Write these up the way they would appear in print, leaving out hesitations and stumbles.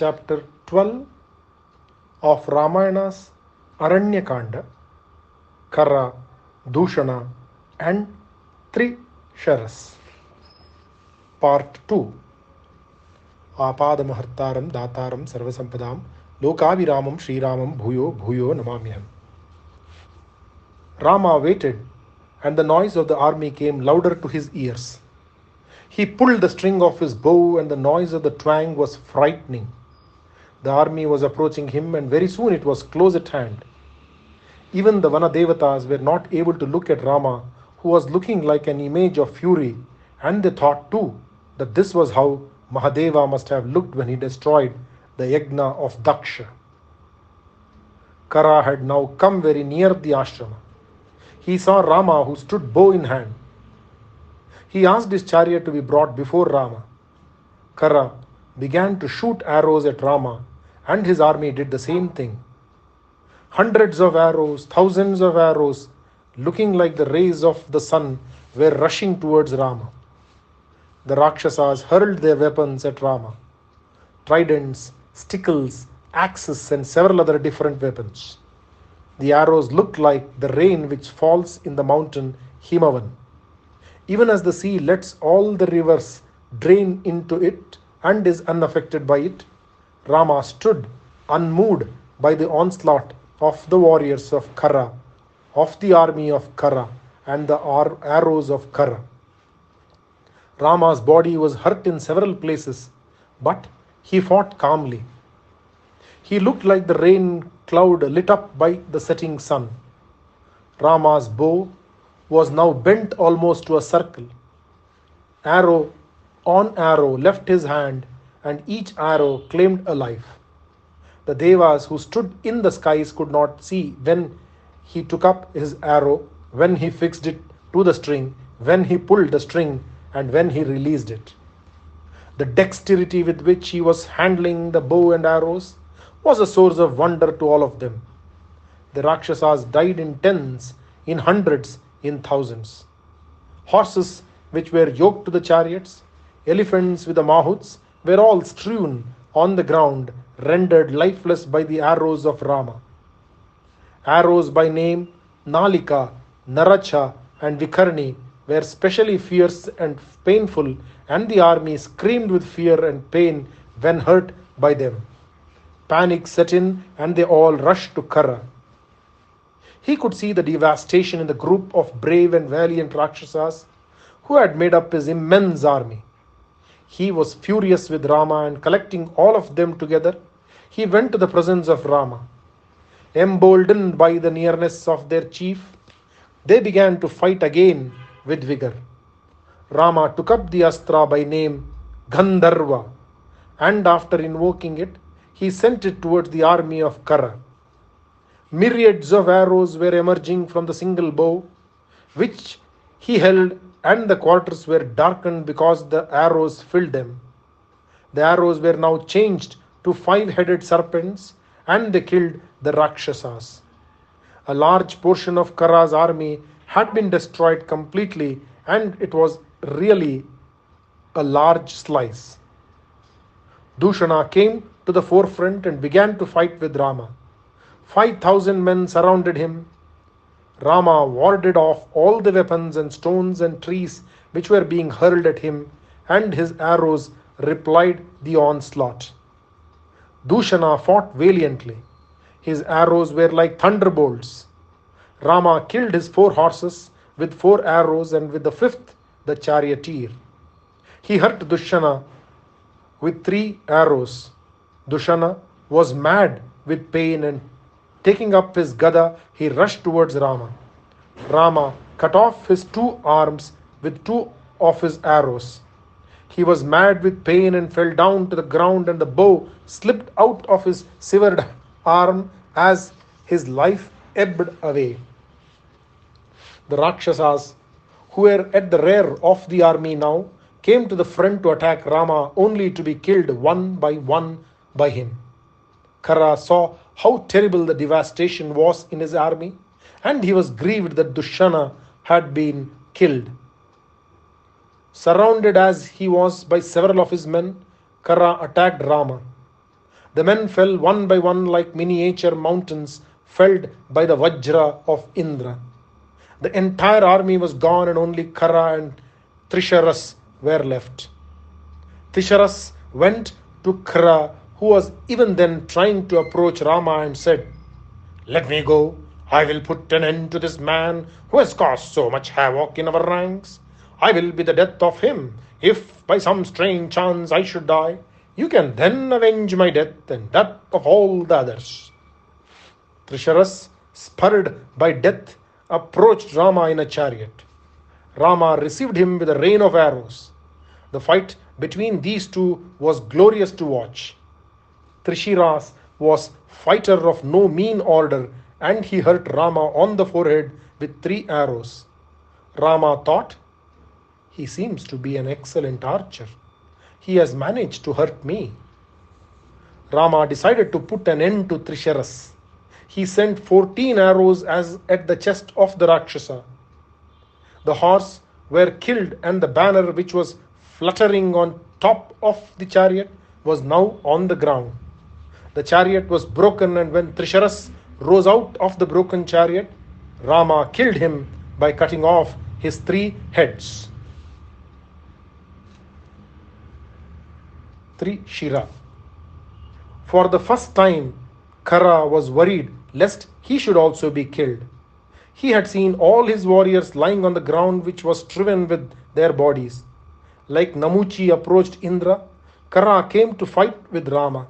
chapter 12 of Ramayana's Aranyakanda, Kara, Dushana and Trisharas. Part 2. Apadamahartaram Dataram Sarvasampadam Lokaviramam Shriramam Bhuyo Bhuyo Namamyam. Rama waited, and the noise of the army came louder to his ears. He pulled the string of his bow, and the noise of the twang was frightening. The army was approaching him, and very soon it was close at hand. Even the Vanadevatas were not able to look at Rama, who was looking like an image of fury, and they thought too that this was how Mahadeva must have looked when he destroyed the yajna of Daksha. Kara had now come very near the ashrama. He saw Rama, who stood bow in hand. He asked his chariot to be brought before Rama. Kara began to shoot arrows at Rama, and his army did the same thing. Hundreds of arrows, thousands of arrows, looking like the rays of the sun, were rushing towards Rama. The Rakshasas hurled their weapons at Rama: tridents, stickles, axes, and several other different weapons. The arrows looked like the rain which falls in the mountain Himavan. Even as the sea lets all the rivers drain into it and is unaffected by it, Rama stood unmoved by the onslaught of the warriors of Kara, of the army of Kara, and the arrows of Kara. Rama's body was hurt in several places, but he fought calmly. He looked like the rain cloud lit up by the setting sun. Rama's bow was now bent almost to a circle. Arrow on arrow left his hand, and each arrow claimed a life. The Devas who stood in the skies could not see when he took up his arrow, when he fixed it to the string, when he pulled the string, and when he released it. The dexterity with which he was handling the bow and arrows was a source of wonder to all of them. The Rakshasas died in tens, in hundreds, in thousands. Horses which were yoked to the chariots, elephants with the mahuts, were all strewn on the ground, rendered lifeless by the arrows of Rama. Arrows by name Nalika, Naracha, and Vikarni were specially fierce and painful, and the army screamed with fear and pain when hurt by them. Panic set in, and they all rushed to Kara. He could see the devastation in the group of brave and valiant Rakshasas who had made up his immense army. He was furious with Rama, and collecting all of them together, he went to the presence of Rama. Emboldened by the nearness of their chief, they began to fight again with vigor. Rama took up the astra by name Gandharva, and after invoking it, he sent it towards the army of Kara. Myriads of arrows were emerging from the single bow, which he held, and the quarters were darkened because the arrows filled them. The arrows were now changed to 5-headed serpents, and they killed the Rakshasas. A large portion of Kara's army had been destroyed completely, and it was really a large slice. Dushana came to the forefront and began to fight with Rama. 5,000 men surrounded him. Rama warded off all the weapons and stones and trees which were being hurled at him, and his arrows replied the onslaught. Dushana fought valiantly. His arrows were like thunderbolts. Rama killed his 4 horses with 4 arrows, and with the 5th, the charioteer. He hurt Dushana with 3 arrows. Dushana was mad with pain, and taking up his gada, he rushed towards Rama. Rama cut off his 2 arms with 2 of his arrows. He was mad with pain and fell down to the ground, and the bow slipped out of his severed arm as his life ebbed away. The Rakshasas, who were at the rear of the army now, came to the front to attack Rama, only to be killed one by him. Kara saw how terrible the devastation was in his army, and he was grieved that Dushana had been killed. Surrounded as he was by several of his men, Kara attacked Rama. The men fell one by one like miniature mountains felled by the Vajra of Indra. The entire army was gone and only Kara and Trisharas were left. Trisharas went to Kara, who was even then trying to approach Rama, and said, "Let me go. I will put an end to this man who has caused so much havoc in our ranks. I will be the death of him. If by some strange chance I should die, you can then avenge my death and that of all the others." Trisharas, spurred by death, approached Rama in a chariot. Rama received him with a rain of arrows. The fight between these two was glorious to watch. Trishiras was fighter of no mean order, and he hurt Rama on the forehead with 3 arrows. Rama thought, "He seems to be an excellent archer. He has managed to hurt me." Rama decided to put an end to Trisharas. He sent 14 arrows as at the chest of the Rakshasa. The horse were killed, and the banner which was fluttering on top of the chariot was now on the ground. The chariot was broken, and when Trisharas rose out of the broken chariot, Rama killed him by cutting off his 3 heads. Shira. For the first time, Kara was worried lest he should also be killed. He had seen all his warriors lying on the ground, which was striven with their bodies. Like Namuchi approached Indra, Kara came to fight with Rama.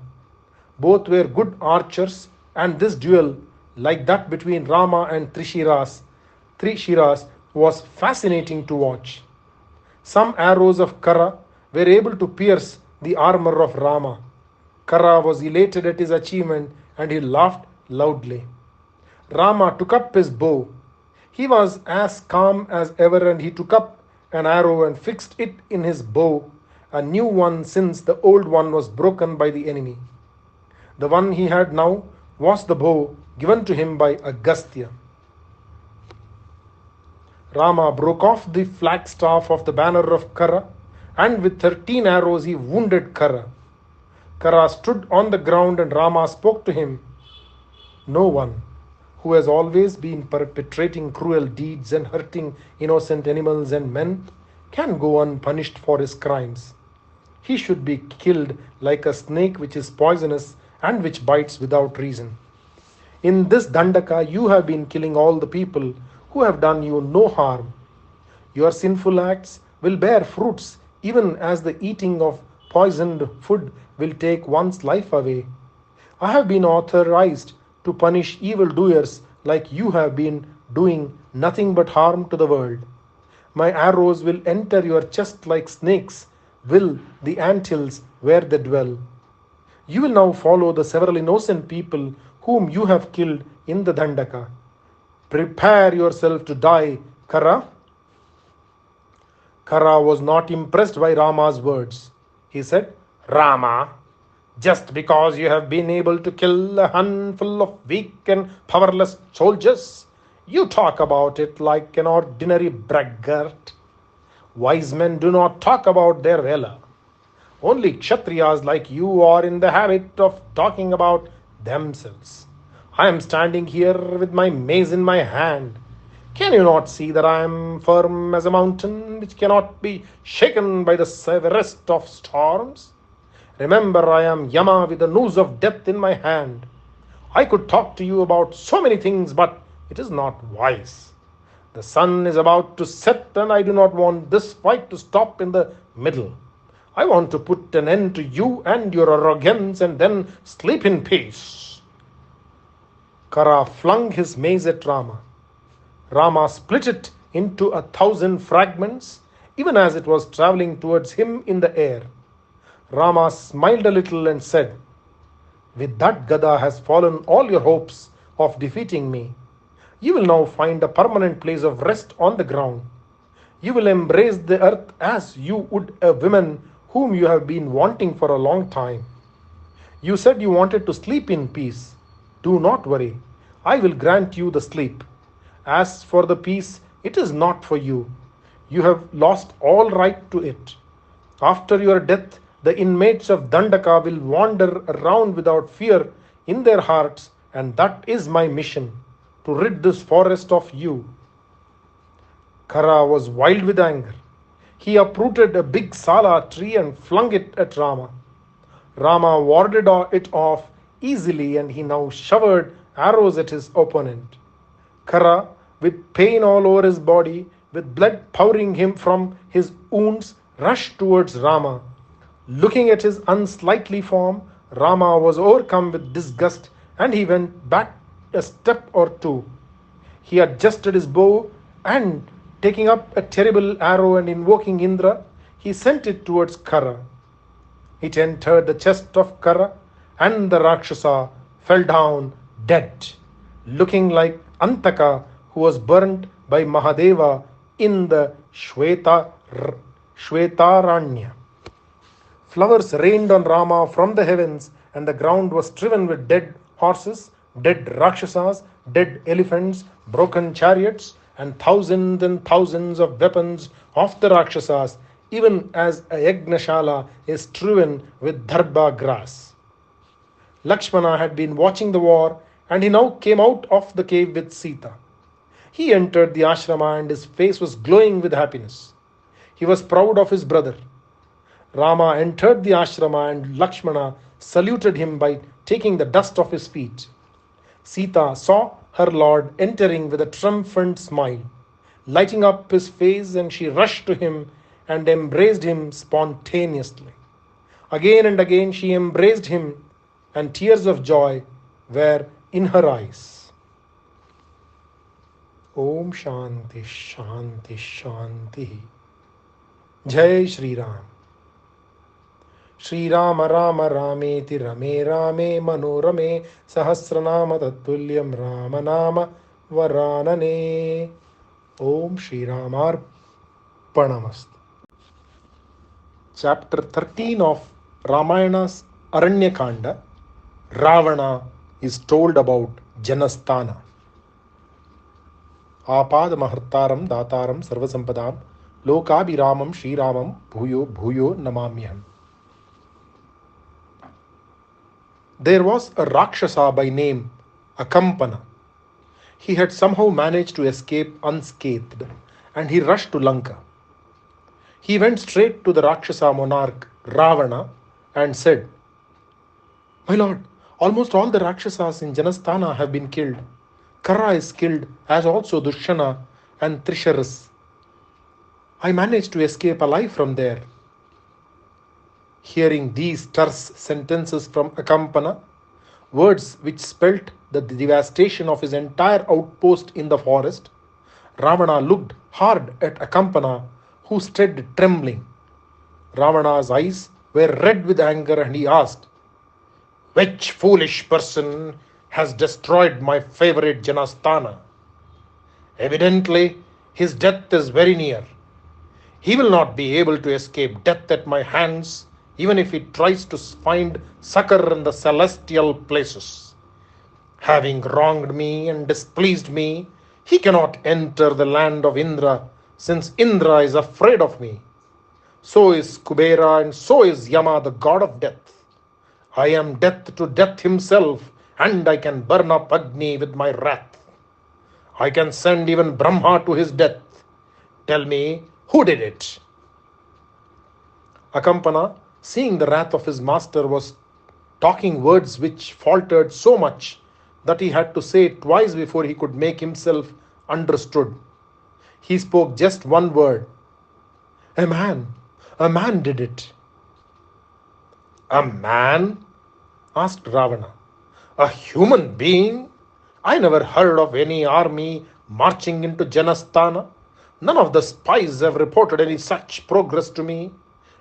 Both were good archers, and this duel, like that between Rama and Trishiras, was fascinating to watch. Some arrows of Kara were able to pierce the armor of Rama. Kara was elated at his achievement, and he laughed loudly. Rama took up his bow. He was as calm as ever, and he took up an arrow and fixed it in his bow, a new one since the old one was broken by the enemy. The one he had now was the bow given to him by Agastya. Rama broke off the flagstaff of the banner of Kara, and with 13 arrows he wounded Kara. Kara stood on the ground, and Rama spoke to him. "No one who has always been perpetrating cruel deeds and hurting innocent animals and men can go unpunished for his crimes. He should be killed like a snake which is poisonous and which bites without reason. In this Dandaka you have been killing all the people who have done you no harm. Your sinful acts will bear fruits even as the eating of poisoned food will take one's life away. I have been authorized to punish evildoers like you have been doing nothing but harm to the world. My arrows will enter your chest like snakes will the anthills where they dwell. You will now follow the several innocent people whom you have killed in the Dandaka. Prepare yourself to die, Kara." Kara was not impressed by Rama's words. He said, "Rama, just because you have been able to kill a handful of weak and powerless soldiers, you talk about it like an ordinary braggart. Wise men do not talk about their valor. Only Kshatriyas like you are in the habit of talking about themselves. I am standing here with my mace in my hand. Can you not see that I am firm as a mountain which cannot be shaken by the severest of storms? Remember, I am Yama with the noose of death in my hand. I could talk to you about so many things, but it is not wise. The sun is about to set, and I do not want this fight to stop in the middle. I want to put an end to you and your arrogance and then sleep in peace." Kara flung his mace at Rama. Rama split it into 1,000 fragments, even as it was traveling towards him in the air. Rama smiled a little and said, "With that Gada has fallen all your hopes of defeating me. You will now find a permanent place of rest on the ground. You will embrace the earth as you would a woman whom you have been wanting for a long time. You said you wanted to sleep in peace. Do not worry. I will grant you the sleep. As for the peace, it is not for you. You have lost all right to it. After your death, The inmates of Dandaka will wander around without fear in their hearts, and that is my mission, to rid this forest of you. Kara was wild with anger. He uprooted a big sala tree and flung it at Rama. Rama warded it off easily, and he now showered arrows at his opponent. Kara, with pain all over his body, with blood pouring him from his wounds, rushed towards Rama. Looking at his unsightly form, Rama was overcome with disgust, and he went back a step or two. He adjusted his bow, and taking up a terrible arrow and invoking Indra, he sent it towards Kara. It entered the chest of Kara, and the Rakshasa fell down dead, looking like Antaka, who was burnt by Mahadeva in the Shvetaranya. Flowers rained on Rama from the heavens, and the ground was strewn with dead horses, dead Rakshasas, dead elephants, broken chariots, and thousands of weapons of the Rakshasas, even as a Yagnashala is strewn with dharba grass. Lakshmana had been watching the war, and he now came out of the cave with Sita. He entered the ashrama, and his face was glowing with happiness. He was proud of his brother. Rama entered the ashrama, and Lakshmana saluted him by taking the dust off his feet. Sita saw her lord entering with a triumphant smile, lighting up his face, and she rushed to him and embraced him spontaneously. Again and again she embraced him, and tears of joy were in her eyes. Om Shanti Shanti Shanti. Jai Shri Ram. Shri Rama Rama Rameti Rame Rame Manorame Sahasranama Tattulyam Rama Nama Varanane. Om Shri Ramar Panamast. Chapter 13 of Ramayana's Aranyakanda. Ravana is told about Janasthana. Apad Mahartaram Dataram Sarvasampadam Lokabhiramam Shri Ramam Bhuyo Bhuyo Namamyam. There was a Rakshasa by name Akampana. He had somehow managed to escape unscathed, and he rushed to Lanka. He went straight to the Rakshasa monarch Ravana and said, "My lord, almost all the Rakshasas in Janasthana have been killed. Kara is killed, as also Dushana and Trisharas. I managed to escape alive from there." Hearing these terse sentences from Akampana, words which spelt the devastation of his entire outpost in the forest, Ravana looked hard at Akampana, who stood trembling. Ravana's eyes were red with anger, and he asked, "Which foolish person has destroyed my favorite Janasthana? Evidently, his death is very near. He will not be able to escape death at my hands, even if he tries to find succor in the celestial places. Having wronged me and displeased me, he cannot enter the land of Indra, since Indra is afraid of me. So is Kubera, and so is Yama, the god of death. I am death to death himself, and I can burn up Agni with my wrath. I can send even Brahma to his death. Tell me, who did it?" Akampana, seeing the wrath of his master, was talking words which faltered so much that he had to say it twice before he could make himself understood. He spoke just one word. A man did it." "A man?" asked Ravana. "A human being? I never heard of any army marching into Janasthana. None of the spies have reported any such progress to me.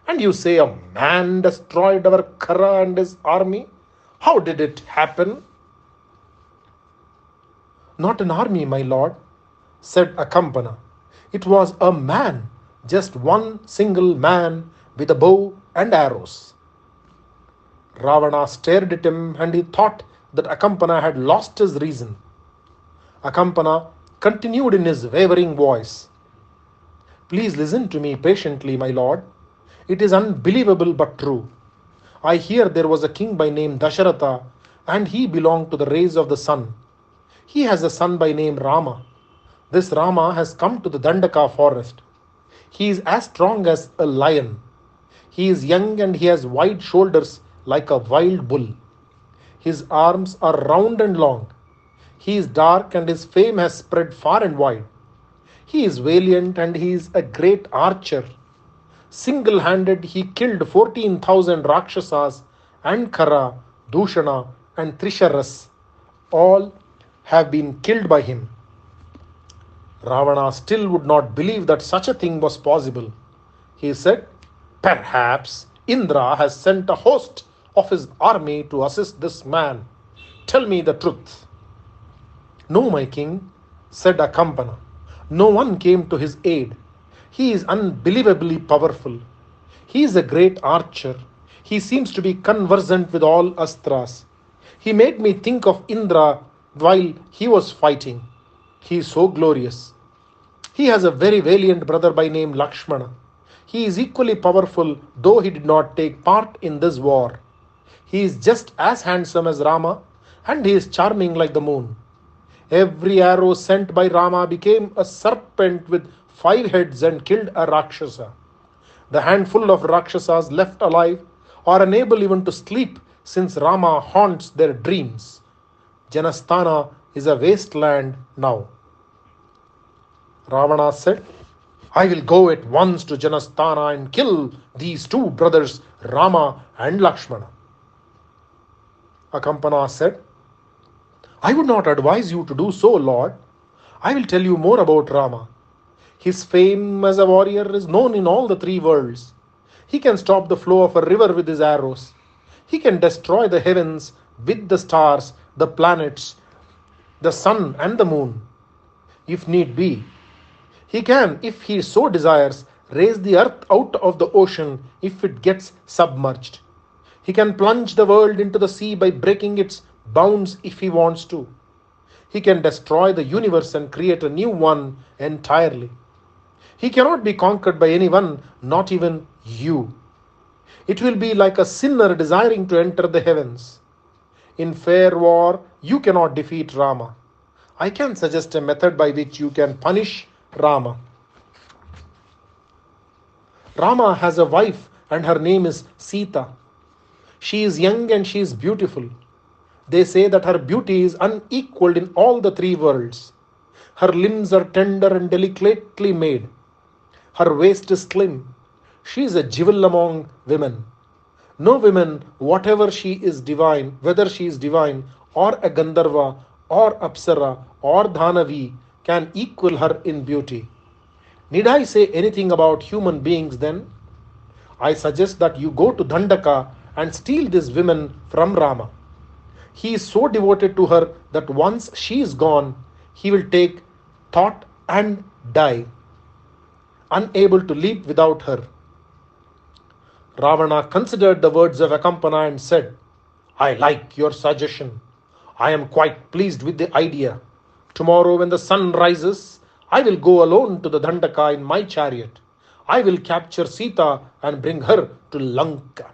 And you say a man destroyed our Kara and his army? How did it happen?" "Not an army, my lord," said Akampana. "It was a man, just one single man with a bow and arrows." Ravana stared at him, and he thought that Akampana had lost his reason. Akampana continued in his wavering voice, "Please listen to me patiently, my lord. It is unbelievable but true. I hear there was a king by name Dasharatha, and he belonged to the race of the sun. He has a son by name Rama. This Rama has come to the Dandaka forest. He is as strong as a lion. He is young and he has wide shoulders like a wild bull. His arms are round and long. He is dark and his fame has spread far and wide. He is valiant and he is a great archer. Single-handed he killed 14,000 Rakshasas and Khara, Dushana and Trisharas. All have been killed by him. Ravana still would not believe that such a thing was possible. He said, "Perhaps Indra has sent a host of his army to assist this man. Tell me the truth." "No, my king," said Akampana. "No one came to his aid. He is unbelievably powerful. He is a great archer. He seems to be conversant with all astras. He made me think of Indra while he was fighting. He is so glorious. He has a very valiant brother by name Lakshmana. He is equally powerful, though he did not take part in this war. He is just as handsome as Rama, and he is charming like the moon. Every arrow sent by Rama became a serpent with 5 heads and killed a Rakshasa. The handful of Rakshasas left alive are unable even to sleep, since Rama haunts their dreams. Janasthana is a wasteland now." Ravana said, "I will go at once to Janasthana and kill these 2 brothers, Rama and Lakshmana." Akampana said, "I would not advise you to do so, Lord. I will tell you more about Rama. His fame as a warrior is known in all the 3 worlds. He can stop the flow of a river with his arrows. He can destroy the heavens with the stars, the planets, the sun and the moon, if need be. He can, if he so desires, raise the earth out of the ocean if it gets submerged. He can plunge the world into the sea by breaking its bounds if he wants to. He can destroy the universe and create a new one entirely. He cannot be conquered by anyone, not even you. It will be like a sinner desiring to enter the heavens. In fair war, you cannot defeat Rama. I can suggest a method by which you can punish Rama. Rama has a wife and her name is Sita. She is young and she is beautiful. They say that her beauty is unequaled in all the 3 worlds. Her limbs are tender and delicately made. Her waist is slim. She is a jewel among women. No woman, whatever she is divine, whether she is divine or a Gandharva or Apsara or Dhanavi, can equal her in beauty. Need I say anything about human beings then? I suggest that you go to Dandaka and steal these women from Rama. He is so devoted to her that once she is gone, he will take thought and die, unable to live without her." Ravana considered the words of Akampana and said, "I like your suggestion. I am quite pleased with the idea. Tomorrow when the sun rises, I will go alone to the Dandaka in my chariot. I will capture Sita and bring her to Lanka."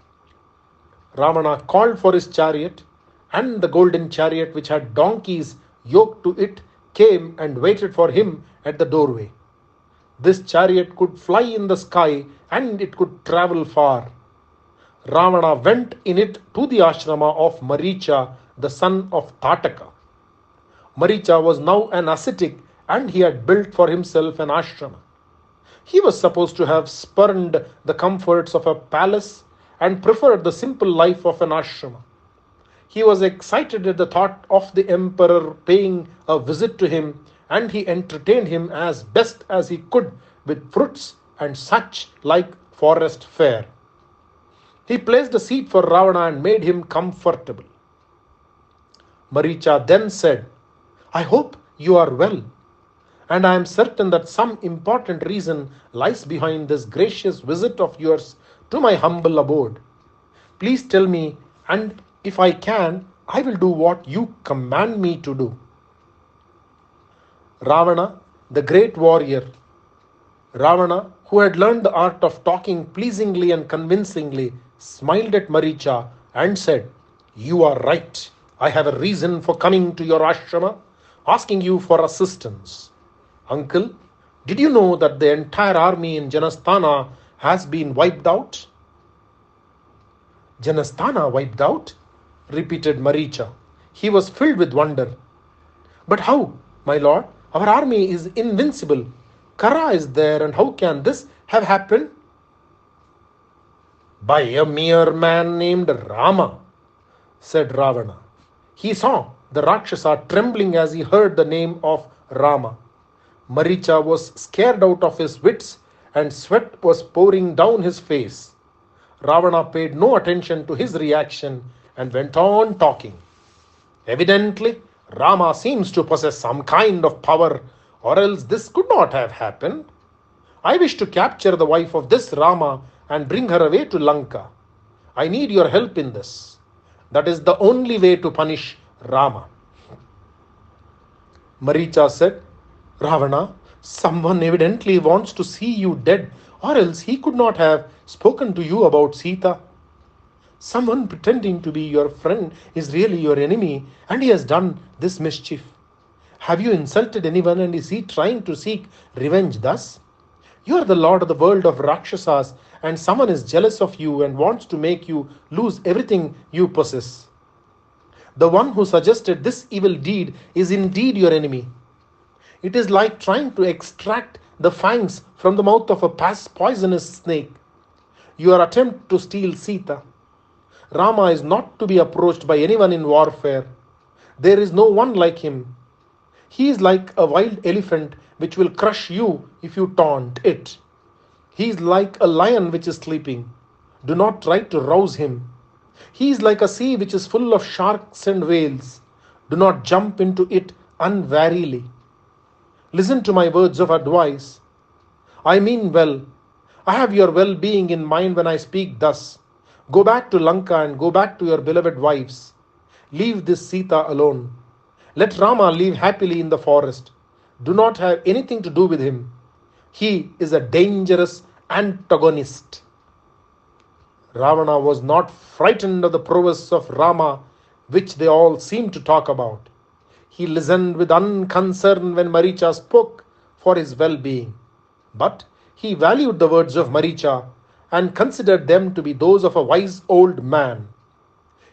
Ravana called for his chariot, and the golden chariot which had donkeys yoked to it came and waited for him at the doorway. This chariot could fly in the sky and it could travel far. Ravana went in it to the ashrama of Maricha, the son of Tataka. Maricha was now an ascetic and he had built for himself an ashrama. He was supposed to have spurned the comforts of a palace and preferred the simple life of an ashrama. He was excited at the thought of the emperor paying a visit to him, and he entertained him as best as he could with fruits and such like forest fare. He placed a seat for Ravana and made him comfortable. Maricha then said, "I hope you are well, and I am certain that some important reason lies behind this gracious visit of yours to my humble abode. Please tell me, and if I can, I will do what you command me to do." Ravana, the great warrior, Ravana, who had learned the art of talking pleasingly and convincingly, smiled at Maricha and said, "You are right. I have a reason for coming to your ashrama, asking you for assistance. Uncle, did you know that the entire army in Janasthana has been wiped out?" "Janasthana wiped out?" repeated Maricha. He was filled with wonder. "But how, my lord? Our army is invincible. Kara is there, and how can this have happened?" "By a mere man named Rama," said Ravana. He saw the Rakshasa trembling as he heard the name of Rama. Maricha was scared out of his wits, and sweat was pouring down his face. Ravana paid no attention to his reaction and went on talking. "Evidently, Rama seems to possess some kind of power, or else this could not have happened. I wish to capture the wife of this Rama and bring her away to Lanka. I need your help in this. That is the only way to punish Rama." Maricha said, "Ravana, someone evidently wants to see you dead, or else he could not have spoken to you about Sita. Someone pretending to be your friend is really your enemy, and he has done this mischief. Have you insulted anyone, and is he trying to seek revenge thus? You are the lord of the world of Rakshasas, and someone is jealous of you and wants to make you lose everything you possess. The one who suggested this evil deed is indeed your enemy. It is like trying to extract the fangs from the mouth of a poisonous snake. Your attempt to steal Sita. Rama is not to be approached by anyone in warfare. There is no one like him. He is like a wild elephant which will crush you if you taunt it. He is like a lion which is sleeping. Do not try to rouse him. He is like a sea which is full of sharks and whales. Do not jump into it unwarily. Listen to my words of advice. I mean well. I have your well-being in mind when I speak thus. Go back to Lanka and go back to your beloved wives. Leave this Sita alone. Let Rama live happily in the forest. Do not have anything to do with him. He is a dangerous antagonist." Ravana was not frightened of the prowess of Rama, which they all seemed to talk about. He listened with unconcern when Maricha spoke for his well-being. But he valued the words of Maricha and considered them to be those of a wise old man.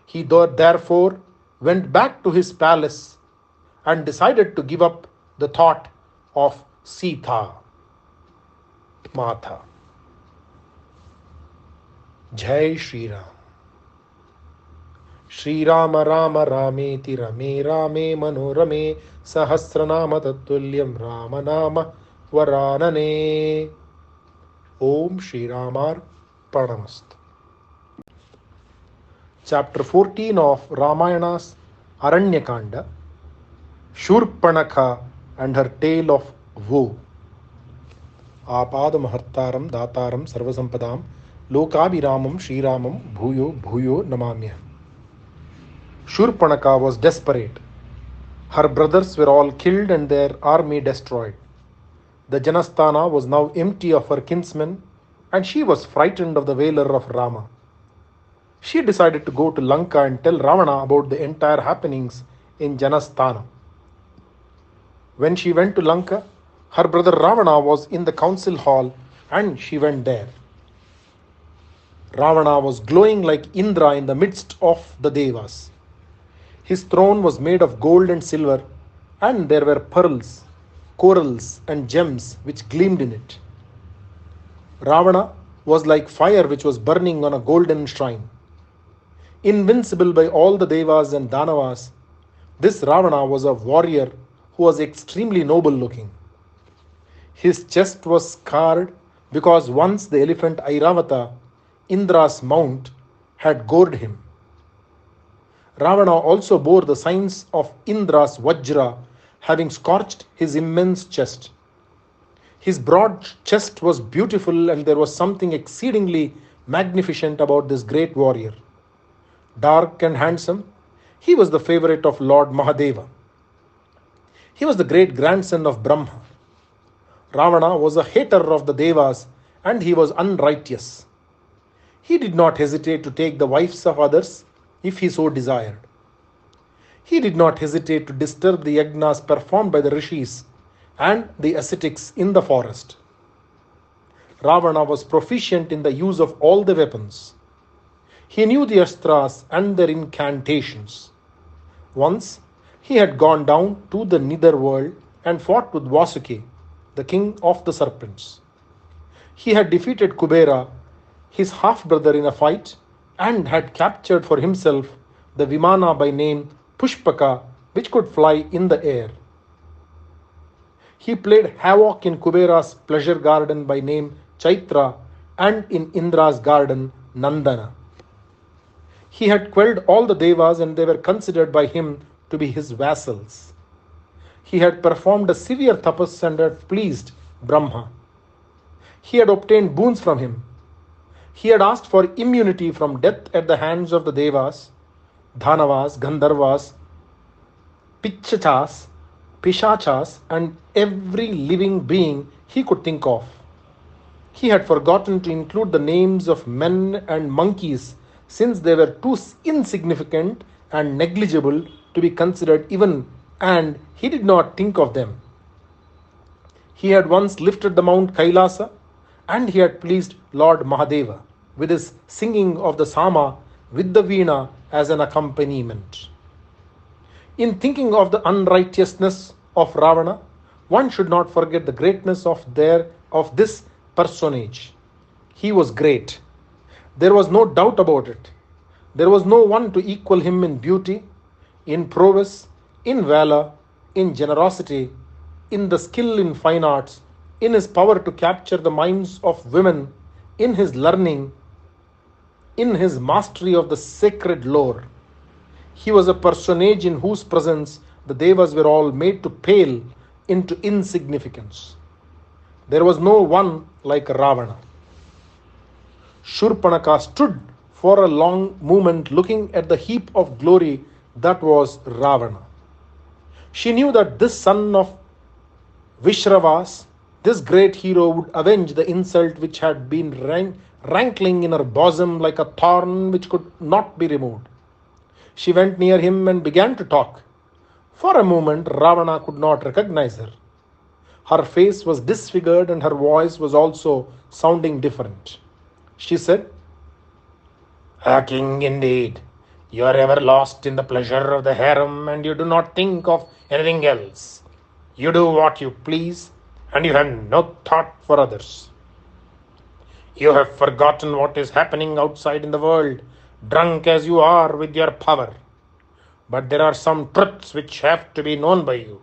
He therefore went back to his palace and decided to give up the thought of Sita Mata. Jai Shri Ram. Shri Rama Rama Rameti Rame Rame Manorame Sahasranama Tattulyam Rama Nama Varanane. Om Shri Ramar Pranamast. Chapter 14 of Ramayana's Aranyakanda, Shurpanakha and her tale of woe. Apadam Hartaram Dataram Sarvasampadam Lokabhiramam Shriramam Bhuyo Bhuyo Namamya. Shurpanakha was desperate. Her brothers were all killed and their army destroyed. The Janasthana was now empty of her kinsmen, and she was frightened of the valor of Rama. She decided to go to Lanka and tell Ravana about the entire happenings in Janasthana. When she went to Lanka, her brother Ravana was in the council hall and she went there. Ravana was glowing like Indra in the midst of the Devas. His throne was made of gold and silver, and there were pearls, corals and gems which gleamed in it. Ravana was like fire which was burning on a golden shrine. Invincible by all the Devas and Danavas, this Ravana was a warrior who was extremely noble looking. His chest was scarred because once the elephant Airavata, Indra's mount, had gored him. Ravana also bore the signs of Indra's Vajra, having scorched his immense chest. His broad chest was beautiful, and there was something exceedingly magnificent about this great warrior. Dark and handsome, he was the favorite of Lord Mahadeva. He was the great grandson of Brahma. Ravana was a hater of the Devas and he was unrighteous. He did not hesitate to take the wives of others if he so desired. He did not hesitate to disturb the yagnas performed by the rishis and the ascetics in the forest. Ravana was proficient in the use of all the weapons. He knew the astras and their incantations. Once, he had gone down to the nether world and fought with Vasuki, the king of the serpents. He had defeated Kubera, his half-brother, in a fight and had captured for himself the Vimana by name Pushpaka, which could fly in the air. He played havoc in Kubera's pleasure garden by name Chaitra and in Indra's garden Nandana. He had quelled all the devas and they were considered by him to be his vassals. He had performed a severe tapas and had pleased Brahma. He had obtained boons from him. He had asked for immunity from death at the hands of the devas, Dhanavas, Gandharvas, Pichachas, Pishachas, and every living being he could think of. He had forgotten to include the names of men and monkeys, since they were too insignificant and negligible to be considered even, and he did not think of them. He had once lifted the Mount Kailasa, and he had pleased Lord Mahadeva with his singing of the Sama with the Veena as an accompaniment. In thinking of the unrighteousness of Ravana, one should not forget the greatness of this personage. He was great. There was no doubt about it. There was no one to equal him in beauty, in prowess, in valor, in generosity, in the skill in fine arts, in his power to capture the minds of women, in his learning, in his mastery of the sacred lore. He was a personage in whose presence the devas were all made to pale into insignificance. There was no one like Ravana. Shurpanaka stood for a long moment looking at the heap of glory that was Ravana. She knew that this son of Vishravas, this great hero, would avenge the insult which had been rankling in her bosom like a thorn which could not be removed. She went near him and began to talk. For a moment, Ravana could not recognize her. Her face was disfigured and her voice was also sounding different. She said, "A king indeed. You are ever lost in the pleasure of the harem and you do not think of anything else. You do what you please and you have no thought for others. You have forgotten what is happening outside in the world, drunk as you are with your power. But there are some truths which have to be known by you.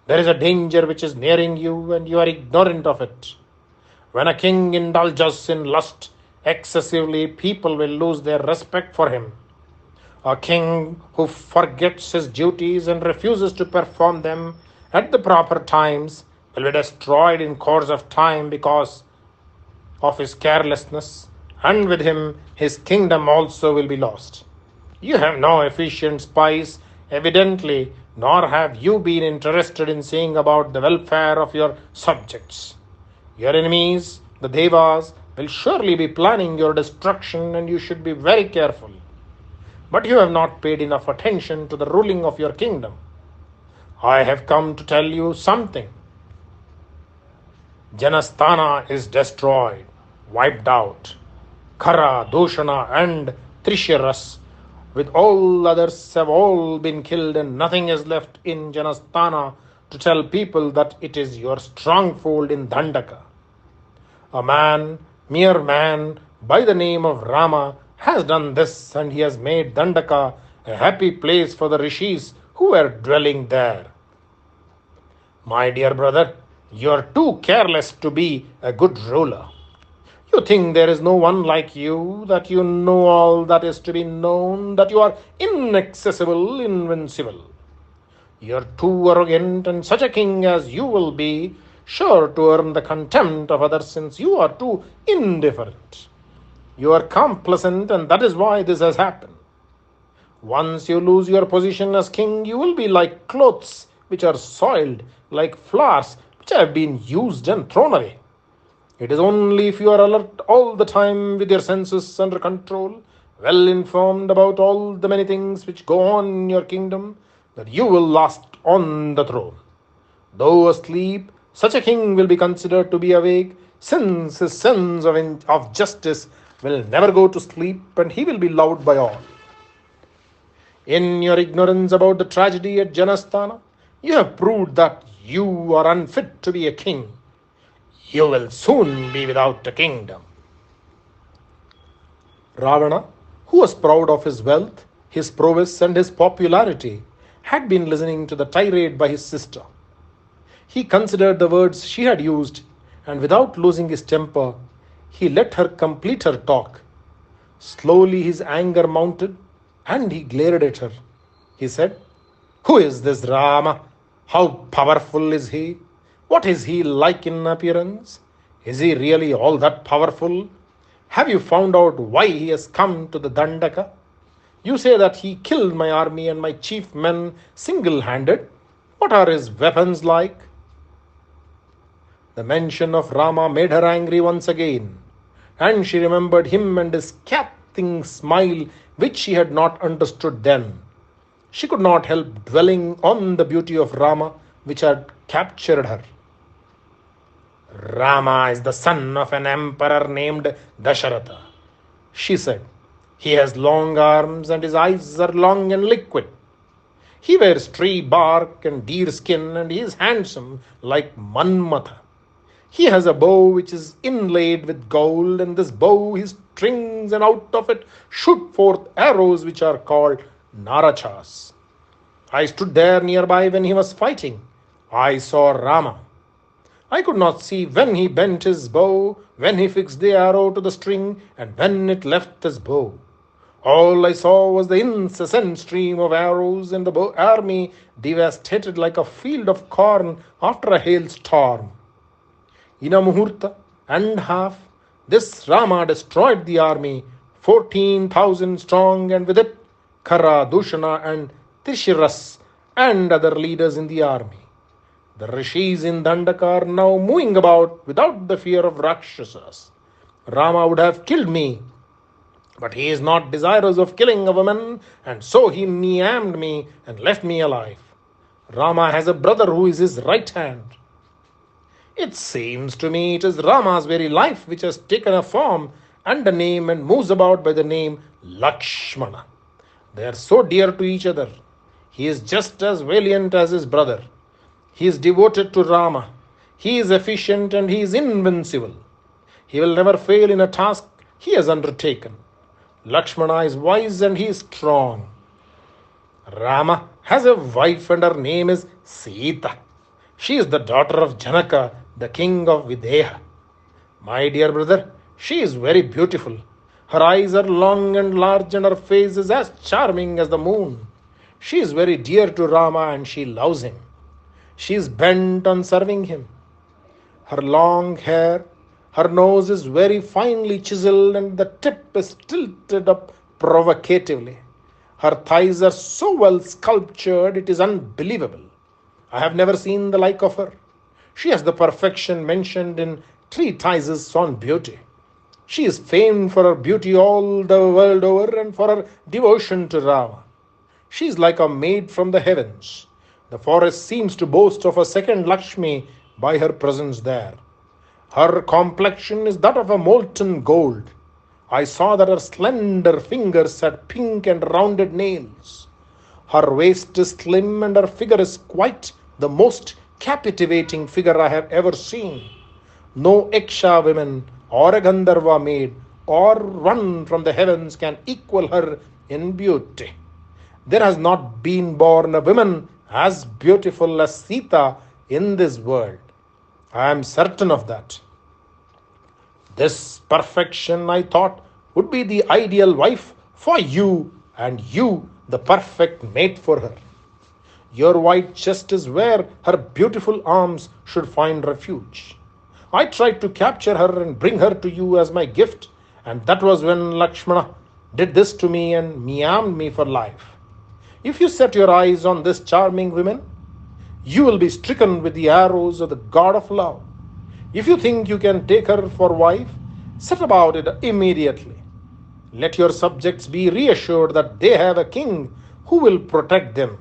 There is a danger which is nearing you and you are ignorant of it. When a king indulges in lust excessively, people will lose their respect for him. A king who forgets his duties and refuses to perform them at the proper times will be destroyed in course of time because of his carelessness, and with him his kingdom also will be lost. You have no efficient spies, evidently, nor have you been interested in seeing about the welfare of your subjects. Your enemies, the Devas, will surely be planning your destruction and you should be very careful. But you have not paid enough attention to the ruling of your kingdom. I have come to tell you something. Janasthana is destroyed, wiped out. Khara, Doshana and Trisharas with all others have all been killed and nothing is left in Janasthana to tell people that it is your stronghold in Dandaka. A man, mere man, by the name of Rama has done this and he has made Dandaka a happy place for the rishis who were dwelling there. My dear brother, you are too careless to be a good ruler. You think there is no one like you, that you know all that is to be known, that you are inaccessible, invincible. You are too arrogant, and such a king as you will be sure to earn the contempt of others since you are too indifferent. You are complacent, and that is why this has happened. Once you lose your position as king, you will be like clothes which are soiled, like flowers which have been used and thrown away. It is only if you are alert all the time with your senses under control, well informed about all the many things which go on in your kingdom, that you will last on the throne. Though asleep, such a king will be considered to be awake, since his sense of justice will never go to sleep and he will be loved by all. In your ignorance about the tragedy at Janasthana, you have proved that you are unfit to be a king. You will soon be without a kingdom. Ravana, who was proud of his wealth, his prowess, and his popularity, had been listening to the tirade by his sister. He considered the words she had used, and without losing his temper, he let her complete her talk. Slowly his anger mounted, and he glared at her. He said, "Who is this Rama? How powerful is he? What is he like in appearance? Is he really all that powerful? Have you found out why he has come to the Dandaka? You say that he killed my army and my chief men single-handed. What are his weapons like?" The mention of Rama made her angry once again, and she remembered him and his scathing smile, which she had not understood then. She could not help dwelling on the beauty of Rama, which had captured her. "Rama is the son of an emperor named Dasharatha," she said. "He has long arms and his eyes are long and liquid. He wears tree bark and deer skin and he is handsome like Manmatha. He has a bow which is inlaid with gold, and this bow he strings, and out of it shoot forth arrows which are called Narachas. I stood there nearby when he was fighting. I saw Rama. I could not see when he bent his bow, when he fixed the arrow to the string, and when it left his bow. All I saw was the incessant stream of arrows, and the army devastated like a field of corn after a hailstorm. In a muhurta and half, this Rama destroyed the army, 14,000 strong, and with it Khara, Dushana, and Tishiras, and other leaders in the army. The rishis in Dandaka are now moving about without the fear of Rakshasas. Rama would have killed me, but he is not desirous of killing a woman, and so he niamed me and left me alive. Rama has a brother who is his right hand. It seems to me it is Rama's very life which has taken a form and a name and moves about by the name Lakshmana. They are so dear to each other. He is just as valiant as his brother. He is devoted to Rama. He is efficient and he is invincible. He will never fail in a task he has undertaken. Lakshmana is wise and he is strong. Rama has a wife and her name is Sita. She is the daughter of Janaka, the king of Videha. My dear brother, she is very beautiful. Her eyes are long and large and her face is as charming as the moon. She is very dear to Rama and she loves him. She is bent on serving him. Her long hair, her nose is very finely chiseled and the tip is tilted up provocatively. Her thighs are so well sculptured it is unbelievable. I have never seen the like of her. She has the perfection mentioned in treatises on beauty. She is famed for her beauty all the world over and for her devotion to Rama. She is like a maid from the heavens. The forest seems to boast of a second Lakshmi by her presence there. Her complexion is that of a molten gold. I saw that her slender fingers had pink and rounded nails. Her waist is slim and her figure is quite the most captivating figure I have ever seen. No Yaksha women or a Gandharva maid or one from the heavens can equal her in beauty. There has not been born a woman as beautiful as Sita in this world. I am certain of that. This perfection, I thought, would be the ideal wife for you, and you the perfect mate for her. Your white chest is where her beautiful arms should find refuge. I tried to capture her and bring her to you as my gift, and that was when Lakshmana did this to me and meowed me for life. If you set your eyes on this charming woman, you will be stricken with the arrows of the god of love. If you think you can take her for wife, set about it immediately. Let your subjects be reassured that they have a king who will protect them.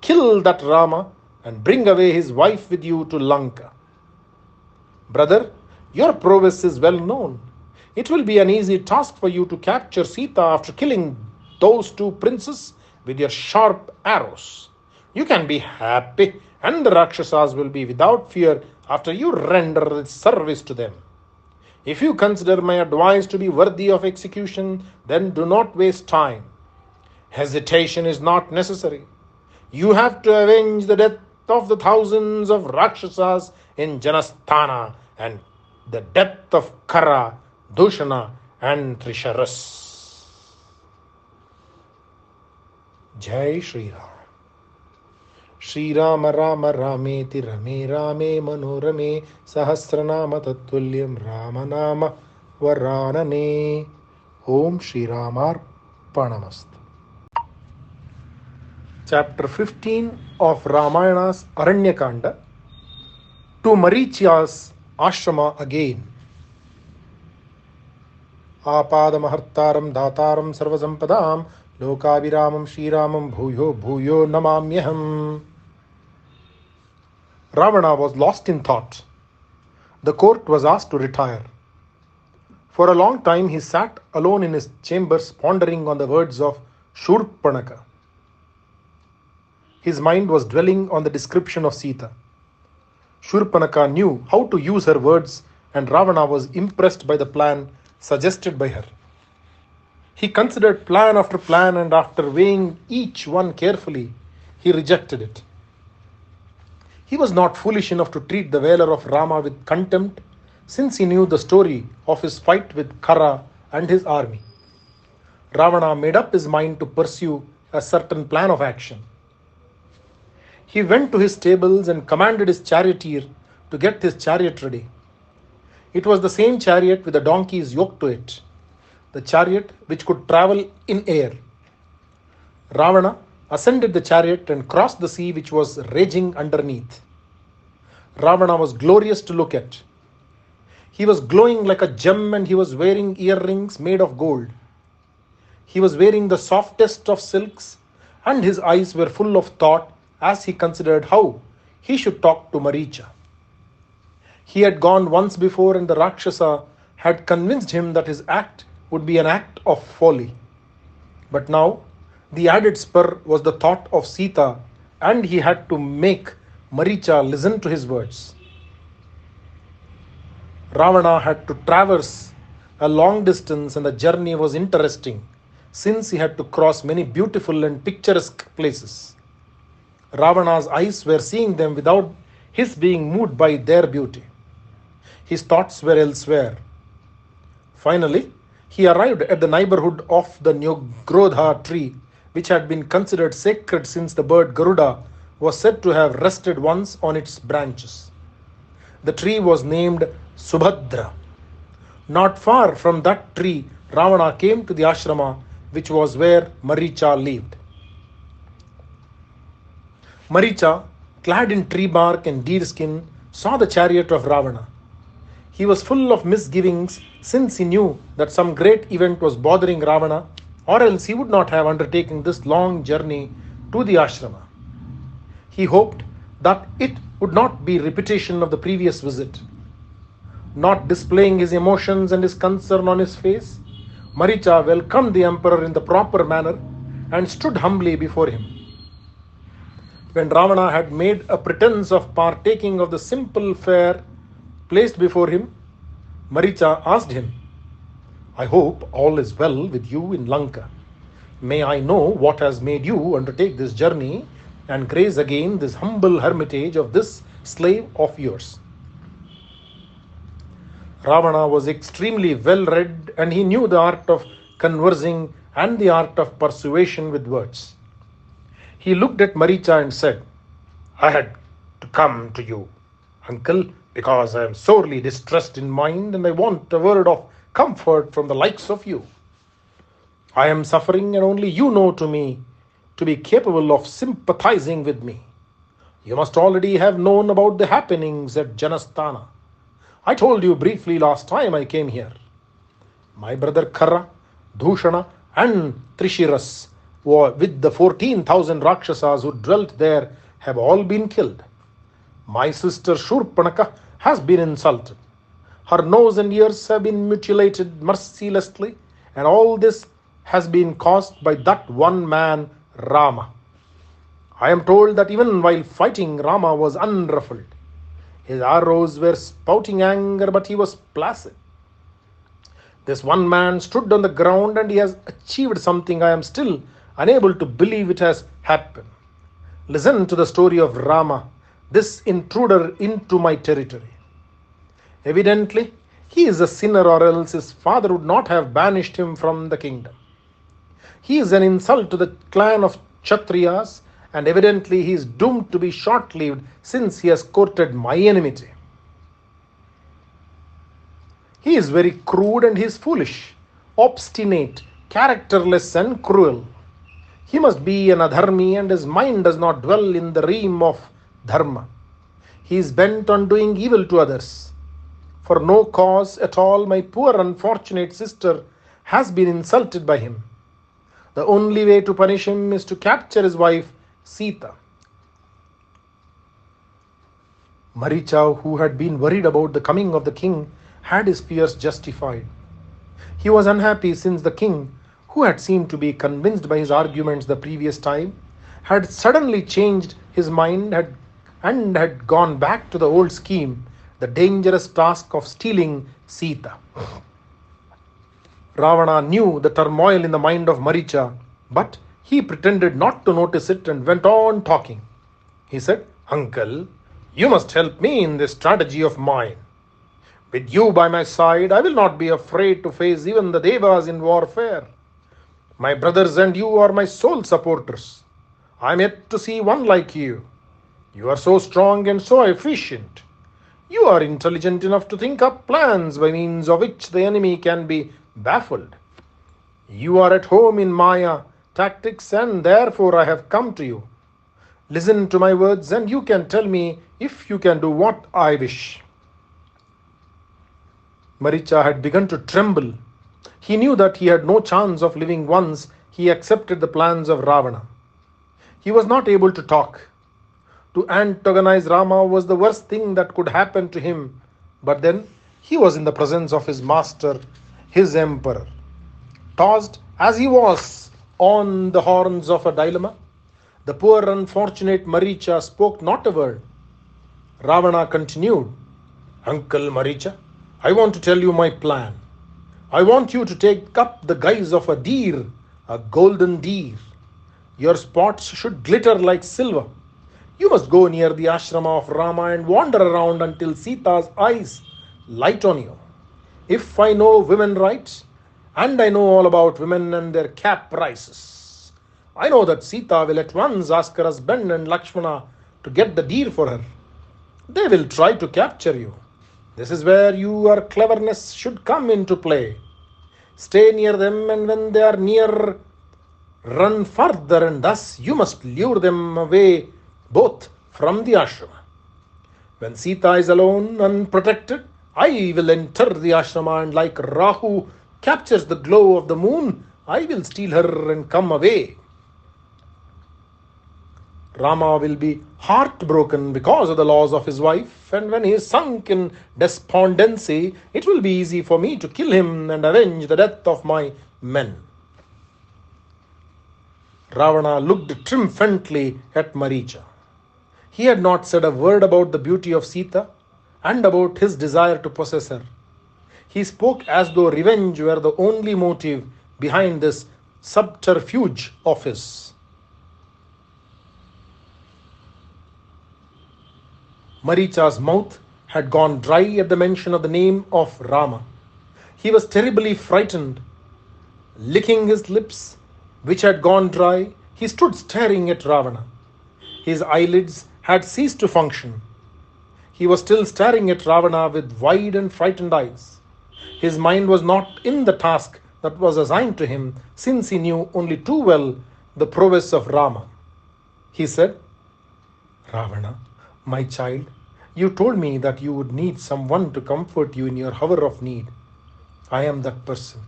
Kill that Rama and bring away his wife with you to Lanka. Brother, your prowess is well known. It will be an easy task for you to capture Sita after killing those two princes with your sharp arrows. You can be happy, and the Rakshasas will be without fear after you render service to them. If you consider my advice to be worthy of execution, then do not waste time. Hesitation is not necessary. You have to avenge the death of the thousands of Rakshasas in Janasthana and the death of Kara, Dushana and Trisharas. Jai Shri Ram. Shri Rama Rama Rameti Rame Rame Manorame Sahasranama Tattulyam Ramanama Varanane. Om Shri Ramarpanamastu. Chapter 15 of Ramayana's Aranyakanda. To Maricha's ashrama again. Apadamahartaram dataram sarvasampadam lokaviramam shriramam bhuyo bhuyo namamyaham. Ravana was lost in thought. The court was asked to retire. For a long time he sat alone in his chambers pondering on the words of Shurpanaka. His mind was dwelling on the description of Sita. Shurpanaka knew how to use her words, and Ravana was impressed by the plan suggested by her. He considered plan after plan, and after weighing each one carefully, he rejected it. He was not foolish enough to treat the valor of Rama with contempt, since he knew the story of his fight with Kara and his army. Ravana made up his mind to pursue a certain plan of action. He went to his stables and commanded his charioteer to get his chariot ready. It was the same chariot with the donkeys yoked to it, the chariot which could travel in air. Ravana ascended the chariot and crossed the sea which was raging underneath. Ravana was glorious to look at. He was glowing like a gem, and he was wearing earrings made of gold. He was wearing the softest of silks, and his eyes were full of thought as he considered how he should talk to Maricha. He had gone once before, and the Rakshasa had convinced him that his act would be an act of folly. But now, the added spur was the thought of Sita, and he had to make Maricha listen to his words. Ravana had to traverse a long distance, and the journey was interesting, since he had to cross many beautiful and picturesque places. Ravana's eyes were seeing them without his being moved by their beauty. His thoughts were elsewhere. Finally, he arrived at the neighborhood of the Nyogrodha tree, which had been considered sacred since the bird Garuda was said to have rested once on its branches. The tree was named Subhadra. Not far from that tree, Ravana came to the ashrama, which was where Maricha lived. Maricha, clad in tree bark and deerskin, saw the chariot of Ravana. He was full of misgivings, since he knew that some great event was bothering Ravana, or else he would not have undertaken this long journey to the ashrama. He hoped that it would not be repetition of the previous visit. Not displaying his emotions and his concern on his face, Maricha welcomed the emperor in the proper manner and stood humbly before him. When Ravana had made a pretense of partaking of the simple fare placed before him, Maricha asked him, "I hope all is well with you in Lanka. May I know what has made you undertake this journey and grace again this humble hermitage of this slave of yours?" Ravana was extremely well read, and he knew the art of conversing and the art of persuasion with words. He looked at Maricha and said, "I had to come to you, uncle, because I am sorely distressed in mind, and I want a word of comfort from the likes of you. I am suffering, and only you know me to be capable of sympathizing with me. You must already have known about the happenings at Janasthana. I told you briefly last time I came here. My brother Khara, Dhushana, and Trishiras, with the 14,000 Rakshasas who dwelt there, have all been killed. My sister Shurpanaka has been insulted. Her nose and ears have been mutilated mercilessly, and all this has been caused by that one man, Rama. I am told that even while fighting, Rama was unruffled. His arrows were spouting anger, but he was placid. This one man stood on the ground and he has achieved something I am still unable to believe it has happened. Listen to the story of Rama, this intruder into my territory. Evidently, he is a sinner, or else his father would not have banished him from the kingdom. He is an insult to the clan of Kshatriyas, and evidently he is doomed to be short-lived since he has courted my enmity. He is very crude and he is foolish, obstinate, characterless and cruel. He must be an adharmi, and his mind does not dwell in the realm of dharma. He is bent on doing evil to others. For no cause at all, my poor unfortunate sister has been insulted by him. The only way to punish him is to capture his wife, Sita. Maricha, who had been worried about the coming of the king, had his fears justified. He was unhappy since the king, who had seemed to be convinced by his arguments the previous time, had suddenly changed his mind and had gone back to the old scheme, the dangerous task of stealing Sita. Ravana knew the turmoil in the mind of Maricha, but he pretended not to notice it and went on talking. He said, "Uncle, you must help me in this strategy of mine. With you by my side, I will not be afraid to face even the Devas in warfare. My brothers and you are my sole supporters. I am yet to see one like you. You are so strong and so efficient. You are intelligent enough to think up plans by means of which the enemy can be baffled. You are at home in Maya tactics, and therefore I have come to you. Listen to my words and you can tell me if you can do what I wish." Maricha had begun to tremble. He knew that he had no chance of living once he accepted the plans of Ravana. He was not able to talk. To antagonize Rama was the worst thing that could happen to him. But then he was in the presence of his master, his emperor. Tossed as he was on the horns of a dilemma, the poor unfortunate Maricha spoke not a word. Ravana continued, "Uncle Maricha, I want to tell you my plan. I want you to take up the guise of a deer, a golden deer. Your spots should glitter like silver. You must go near the ashrama of Rama and wander around until Sita's eyes light on you. If I know women right, and I know all about women and their caprices, I know that Sita will at once ask her husband and Lakshmana to get the deer for her. They will try to capture you. This is where your cleverness should come into play. Stay near them, and when they are near, run further, and thus you must lure them away both from the ashrama. When Sita is alone, unprotected, I will enter the ashrama, and like Rahu captures the glow of the moon, I will steal her and come away. Rama will be heartbroken because of the loss of his wife, and when he is sunk in despondency, it will be easy for me to kill him and avenge the death of my men." Ravana looked triumphantly at Maricha. He had not said a word about the beauty of Sita and about his desire to possess her. He spoke as though revenge were the only motive behind this subterfuge of his. Maricha's mouth had gone dry at the mention of the name of Rama. He was terribly frightened. Licking his lips, which had gone dry, he stood staring at Ravana. His eyelids had ceased to function. He was still staring at Ravana with wide and frightened eyes. His mind was not in the task that was assigned to him, since he knew only too well the prowess of Rama. He said, "Ravana, my child, You told me that you would need someone to comfort you in your hour of need. I am that person.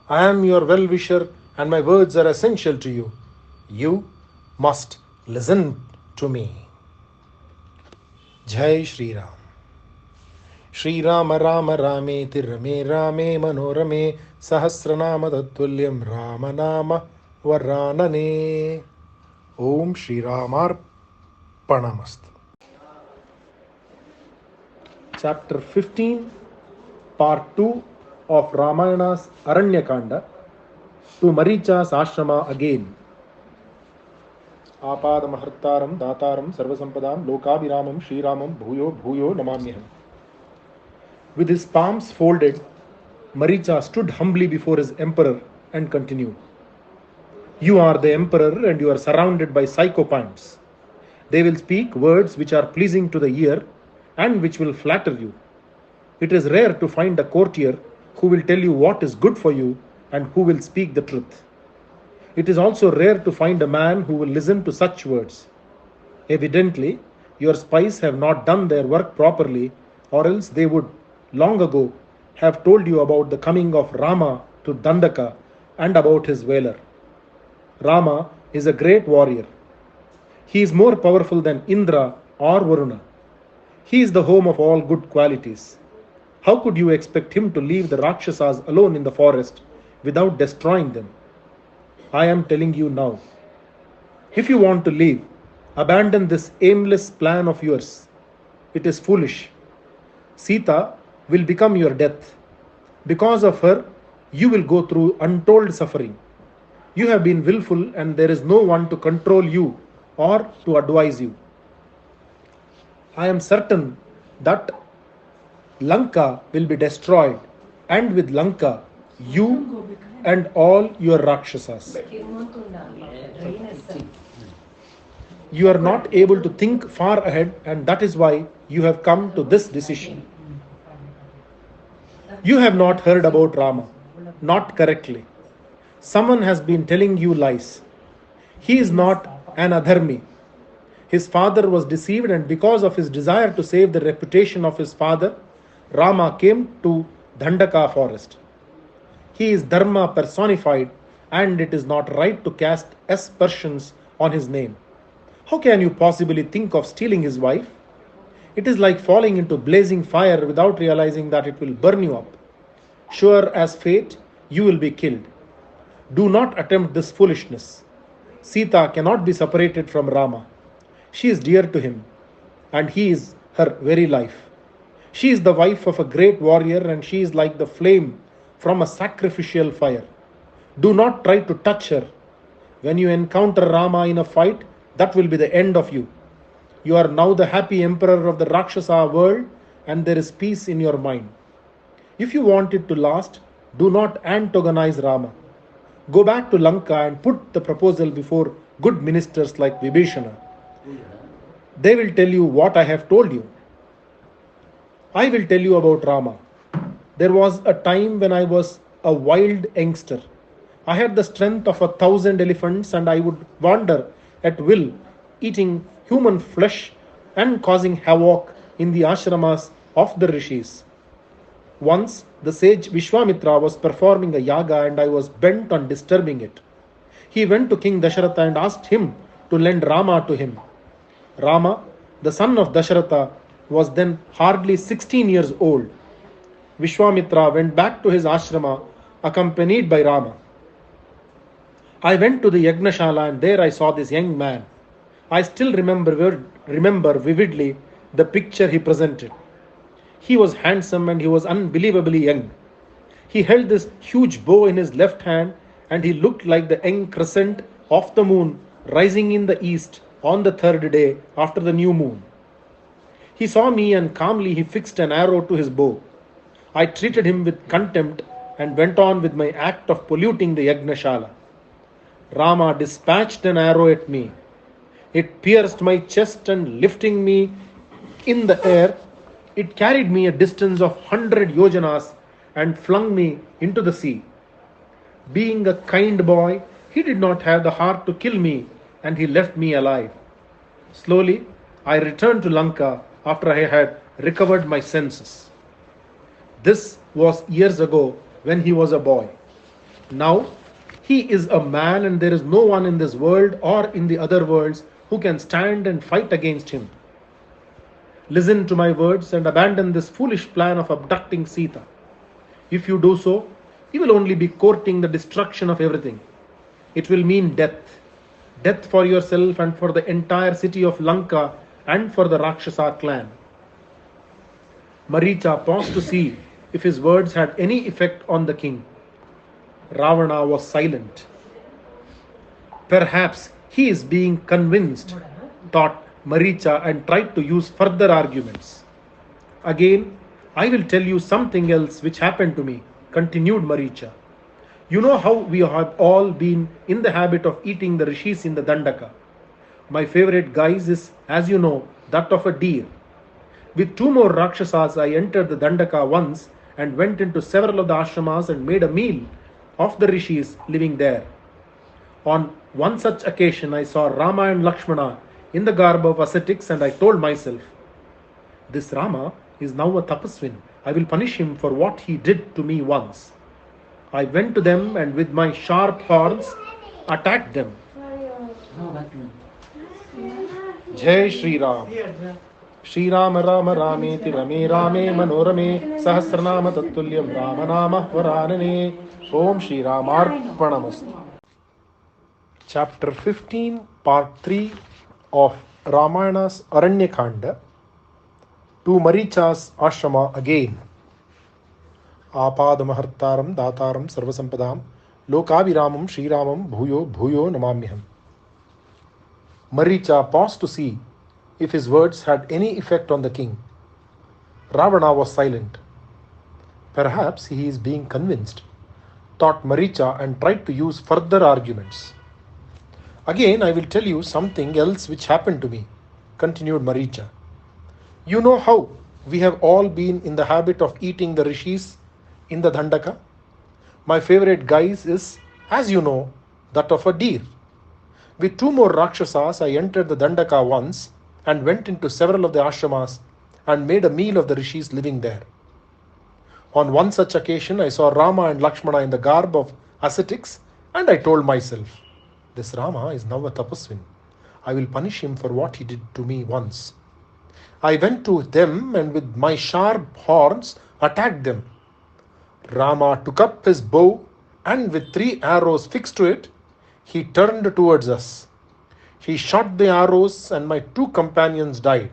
I am your well wisher, and my words are essential to you. You must listen to me. Jai Shri Ram. Shri Rama Rama Rame Tirame Rame Manorame Sahasranama Tattvalyam Rama Nama Varanane. Om Shri Ramar Panamastu. Chapter 15, Part 2 of Ramayana's Aranyakanda, to Maricha's ashrama again. Apadamahartaram Dataram Sarvasampadam Lokabhiramam Shri Ramam Bhuyo Bhuyo Namamyaham. With his palms folded, Maricha stood humbly before his emperor and continued. You are the emperor and you are surrounded by sycophants. They will speak words which are pleasing to the ear and which will flatter you. It is rare to find a courtier who will tell you what is good for you and who will speak the truth. It is also rare to find a man who will listen to such words. Evidently, your spies have not done their work properly, or else they would long ago have told you about the coming of Rama to Dandaka and about his valor. Rama is a great warrior. He is more powerful than Indra or Varuna. He is the home of all good qualities. How could you expect him to leave the Rakshasas alone in the forest without destroying them? I am telling you now. If you want to leave, abandon this aimless plan of yours. It is foolish. Sita will become your death. Because of her, you will go through untold suffering. You have been willful and there is no one to control you or to advise you. I am certain that Lanka will be destroyed, and with Lanka, you and all your Rakshasas. You are not able to think far ahead, and that is why you have come to this decision. You have not heard about Rama, not correctly. Someone has been telling you lies. He is not an adharmi. His father was deceived, and because of his desire to save the reputation of his father, Rama came to Dandaka forest. He is Dharma personified, and it is not right to cast aspersions on his name. How can you possibly think of stealing his wife? It is like falling into blazing fire without realizing that it will burn you up. Sure as fate, you will be killed. Do not attempt this foolishness. Sita cannot be separated from Rama. She is dear to him, and he is her very life. She is the wife of a great warrior, and she is like the flame from a sacrificial fire. Do not try to touch her. When you encounter Rama in a fight, that will be the end of you. You are now the happy emperor of the Rakshasa world, and there is peace in your mind. If you want it to last, do not antagonize Rama. Go back to Lanka and put the proposal before good ministers like Vibhishana. They will tell you what I have told you. I will tell you about Rama. There was a time when I was a wild youngster. I had the strength of 1,000 elephants, and I would wander at will, eating human flesh and causing havoc in the ashramas of the rishis. Once, the sage Vishwamitra was performing a yaga, and I was bent on disturbing it. He went to King Dasharatha and asked him to lend Rama to him. Rama, the son of Dasharatha, was then hardly 16 years old. Vishwamitra went back to his ashrama accompanied by Rama. I went to the Yagnashala, and there I saw this young man. I still remember vividly the picture he presented. He was handsome and he was unbelievably young. He held this huge bow in his left hand, and he looked like the young crescent of the moon rising in the east on the third day after the new moon. He saw me, and calmly he fixed an arrow to his bow. I treated him with contempt and went on with my act of polluting the Yagnashala. Rama dispatched an arrow at me. It pierced my chest, and lifting me in the air, it carried me a distance of 100 yojanas and flung me into the sea. Being a kind boy, he did not have the heart to kill me, and he left me alive. Slowly, I returned to Lanka, after I had recovered my senses. This was years ago when he was a boy. Now he is a man, and there is no one in this world or in the other worlds who can stand and fight against him. Listen to my words and abandon this foolish plan of abducting Sita. If you do so, you will only be courting the destruction of everything. It will mean death. Death for yourself and for the entire city of Lanka and for the Rakshasa clan. Maricha paused to see if his words had any effect on the king. Ravana was silent. Perhaps he is being convinced, thought Maricha, and tried to use further arguments. Again, I will tell you something else which happened to me, continued Maricha. You know how we have all been in the habit of eating the rishis in the Dandaka. My favorite guise is, as you know, that of a deer. With 2 more Rakshasas, I entered the Dandaka once and went into several of the ashramas and made a meal of the rishis living there. On one such occasion, I saw Rama and Lakshmana in the garb of ascetics, and I told myself, this Rama is now a tapaswin. I will punish him for what he did to me once. I went to them and with my sharp horns attacked them. Jai Shri Ram. Shri Rama Rama Rameti Rame Rame Manorame Sahasranama Tattulyam Ramanama Varanane. Om Shri Ramarpanamastu. Chapter 15, Part 3 of Ramayana's Aranyakanda. To Maricha's ashrama again. Apadamahartaram Dataram Sarvasampadam Lokaviramam Shriramam Bhuyo Bhuyo Namamyaham. Maricha paused to see if his words had any effect on the king. Ravana was silent. Perhaps he is being convinced, thought Maricha, and tried to use further arguments. Again, I will tell you something else which happened to me, continued Maricha. You know how we have all been in the habit of eating the rishis in the Dandaka? My favorite guise is, as you know, that of a deer. With 2 more Rakshasas, I entered the Dandaka once and went into several of the ashramas and made a meal of the rishis living there. On one such occasion, I saw Rama and Lakshmana in the garb of ascetics, and I told myself, this Rama is now a tapaswin. I will punish him for what he did to me once. I went to them and with my sharp horns attacked them. Rama took up his bow and with 3 arrows fixed to it, he turned towards us. He shot the arrows and my 2 companions died.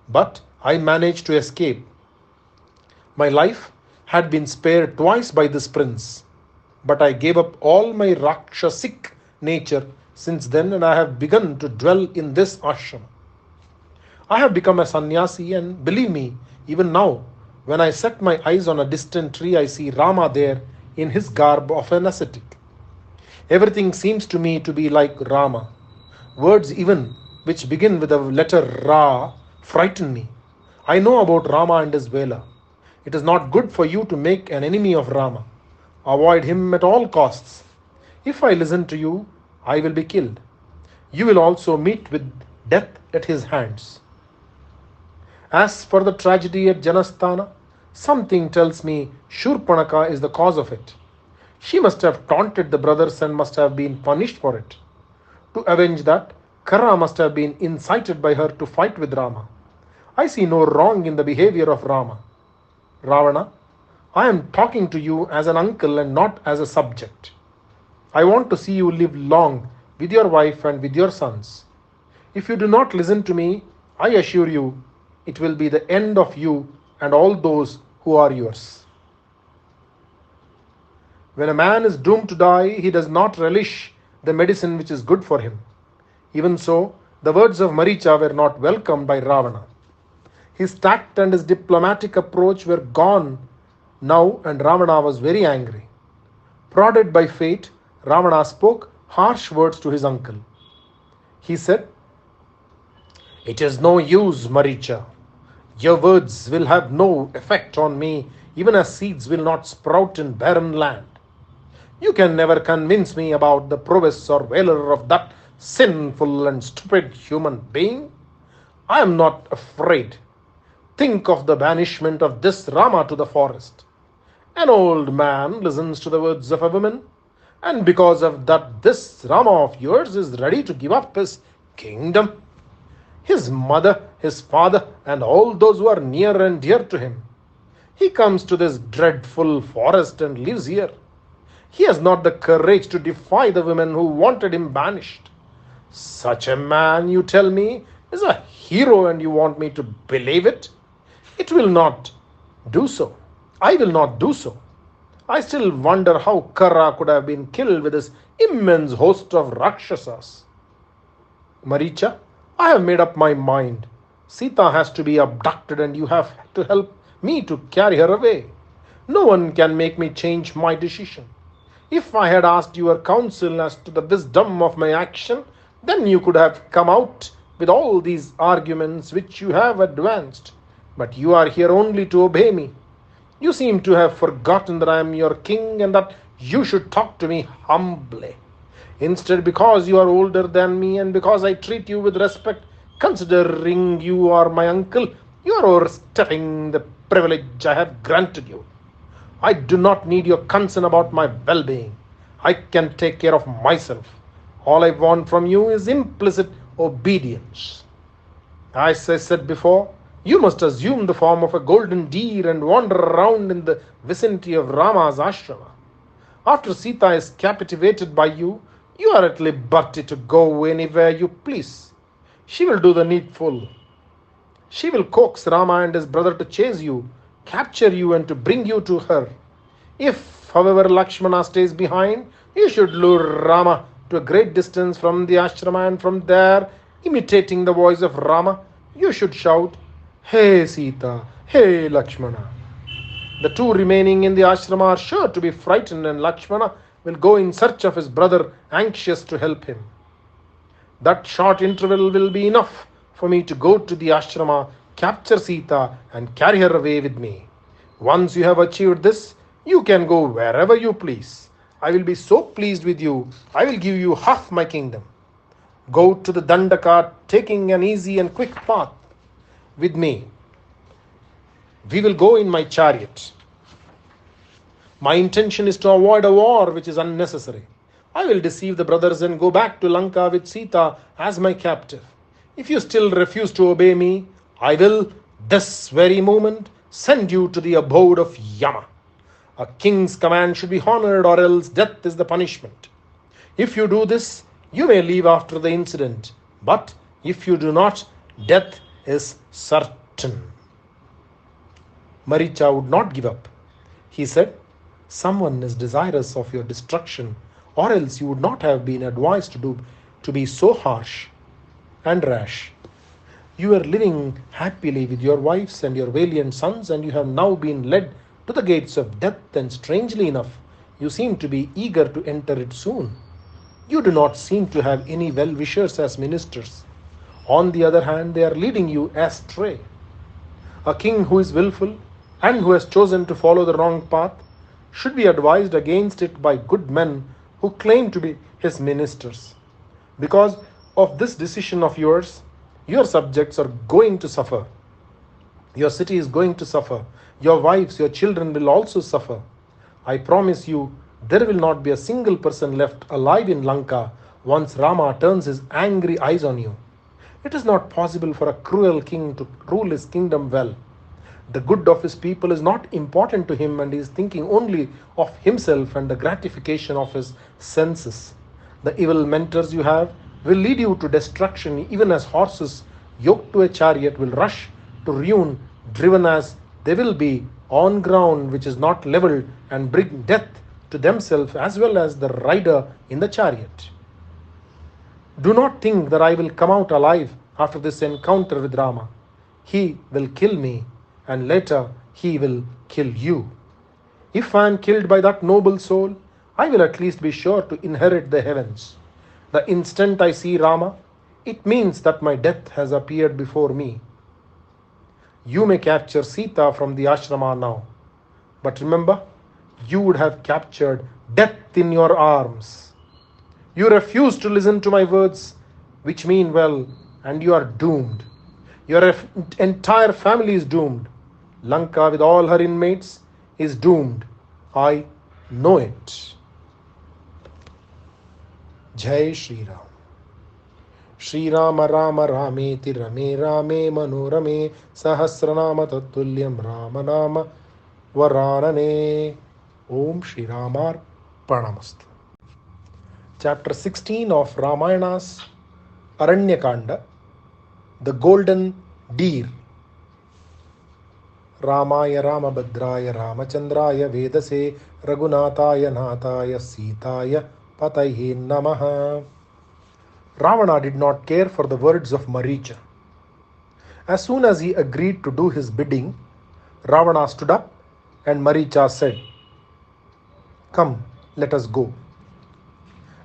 But I managed to escape. My life had been spared twice by this prince, but I gave up all my Rakshasic nature since then, and I have begun to dwell in this ashram. I have become a sannyasi, and believe me, even now, when I set my eyes on a distant tree, I see Rama there in his garb of an ascetic. Everything seems to me to be like Rama. Words even which begin with the letter Ra frighten me. I know about Rama and his Vela. It is not good for you to make an enemy of Rama. Avoid him at all costs. If I listen to you, I will be killed. You will also meet with death at his hands. As for the tragedy at Janasthana, something tells me Shurpanaka is the cause of it. She must have taunted the brothers and must have been punished for it. To avenge that, Kara must have been incited by her to fight with Rama. I see no wrong in the behavior of Rama. Ravana, I am talking to you as an uncle and not as a subject. I want to see you live long with your wife and with your sons. If you do not listen to me, I assure you, it will be the end of you and all those who are yours. When a man is doomed to die, he does not relish the medicine which is good for him. Even so, the words of Maricha were not welcomed by Ravana. His tact and his diplomatic approach were gone now, and Ravana was very angry. Prodded by fate, Ravana spoke harsh words to his uncle. He said, "It is no use, Maricha. Your words will have no effect on me, even as seeds will not sprout in barren land. You can never convince me about the prowess or valor of that sinful and stupid human being. I am not afraid. Think of the banishment of this Rama to the forest. An old man listens to the words of a woman, and because of that, this Rama of yours is ready to give up his kingdom, his mother, his father, and all those who are near and dear to him. He comes to this dreadful forest and lives here. He has not the courage to defy the women who wanted him banished. Such a man, you tell me, is a hero, and you want me to believe it? It will not do so. I will not do so. I still wonder how Kara could have been killed with this immense host of Rakshasas. Maricha, I have made up my mind. Sita has to be abducted, and you have to help me to carry her away. No one can make me change my decision. If I had asked your counsel as to the wisdom of my action, then you could have come out with all these arguments which you have advanced. But you are here only to obey me. You seem to have forgotten that I am your king and that you should talk to me humbly. Instead, because you are older than me and because I treat you with respect, considering you are my uncle, you are overstepping the privilege I have granted you. I do not need your concern about my well-being. I can take care of myself. All I want from you is implicit obedience. As I said before, you must assume the form of a golden deer and wander around in the vicinity of Rama's ashrama. After Sita is captivated by you, you are at liberty to go anywhere you please. She will do the needful. She will coax Rama and his brother to chase you, capture you, and to bring you to her. If, however, Lakshmana stays behind, you should lure Rama to a great distance from the ashrama, and from there, imitating the voice of Rama, you should shout, "Hey Sita, hey Lakshmana." The two remaining in the ashrama are sure to be frightened, and Lakshmana will go in search of his brother, anxious to help him. That short interval will be enough for me to go to the ashrama, capture Sita, and carry her away with me. Once you have achieved this, you can go wherever you please. I will be so pleased with you, I will give you half my kingdom. Go to the Dandaka, taking an easy and quick path with me. We will go in my chariot. My intention is to avoid a war which is unnecessary. I will deceive the brothers and go back to Lanka with Sita as my captive. If you still refuse to obey me, I will, this very moment, send you to the abode of Yama. A king's command should be honored, or else death is the punishment. If you do this, you may leave after the incident. But if you do not, death is certain. Maricha would not give up. He said, "Someone is desirous of your destruction, or else you would not have been advised to be so harsh and rash. You are living happily with your wives and your valiant sons, and you have now been led to the gates of death, and strangely enough, you seem to be eager to enter it soon. You do not seem to have any well-wishers as ministers. On the other hand, they are leading you astray. A king who is willful and who has chosen to follow the wrong path should be advised against it by good men who claim to be his ministers. Because of this decision of yours, your subjects are going to suffer. Your city is going to suffer. Your wives, your children will also suffer. I promise you, there will not be a single person left alive in Lanka once Rama turns his angry eyes on you. It is not possible for a cruel king to rule his kingdom well. The good of his people is not important to him, and he is thinking only of himself and the gratification of his senses. The evil mentors you have will lead you to destruction, even as horses yoked to a chariot will rush to ruin, driven as they will be on ground which is not leveled, and bring death to themselves as well as the rider in the chariot. Do not think that I will come out alive after this encounter with Rama. He will kill me, and later he will kill you. If I am killed by that noble soul, I will at least be sure to inherit the heavens. The instant I see Rama, it means that my death has appeared before me. You may capture Sita from the ashrama now, but remember, you would have captured death in your arms. You refuse to listen to my words, which mean well, and you are doomed. Your entire family is doomed. Lanka with all her inmates is doomed. I know it. Jai Shri Ram. Shri Rama Rama Rameti Rame Rame Manorame Sahasranama Tattulyam Rama Nama Varanane. Om Shri Ramar Pranamastu. Chapter 16 of Ramayana's Aranyakanda, the Golden Deer. Ramaya Ramabhadraya Ramachandraya Vedase Raghunathaya Nathaya Sitaya Pataye Namaha. Ravana did not care for the words of Maricha. As soon as he agreed to do his bidding, Ravana stood up and Maricha said, "Come, let us go."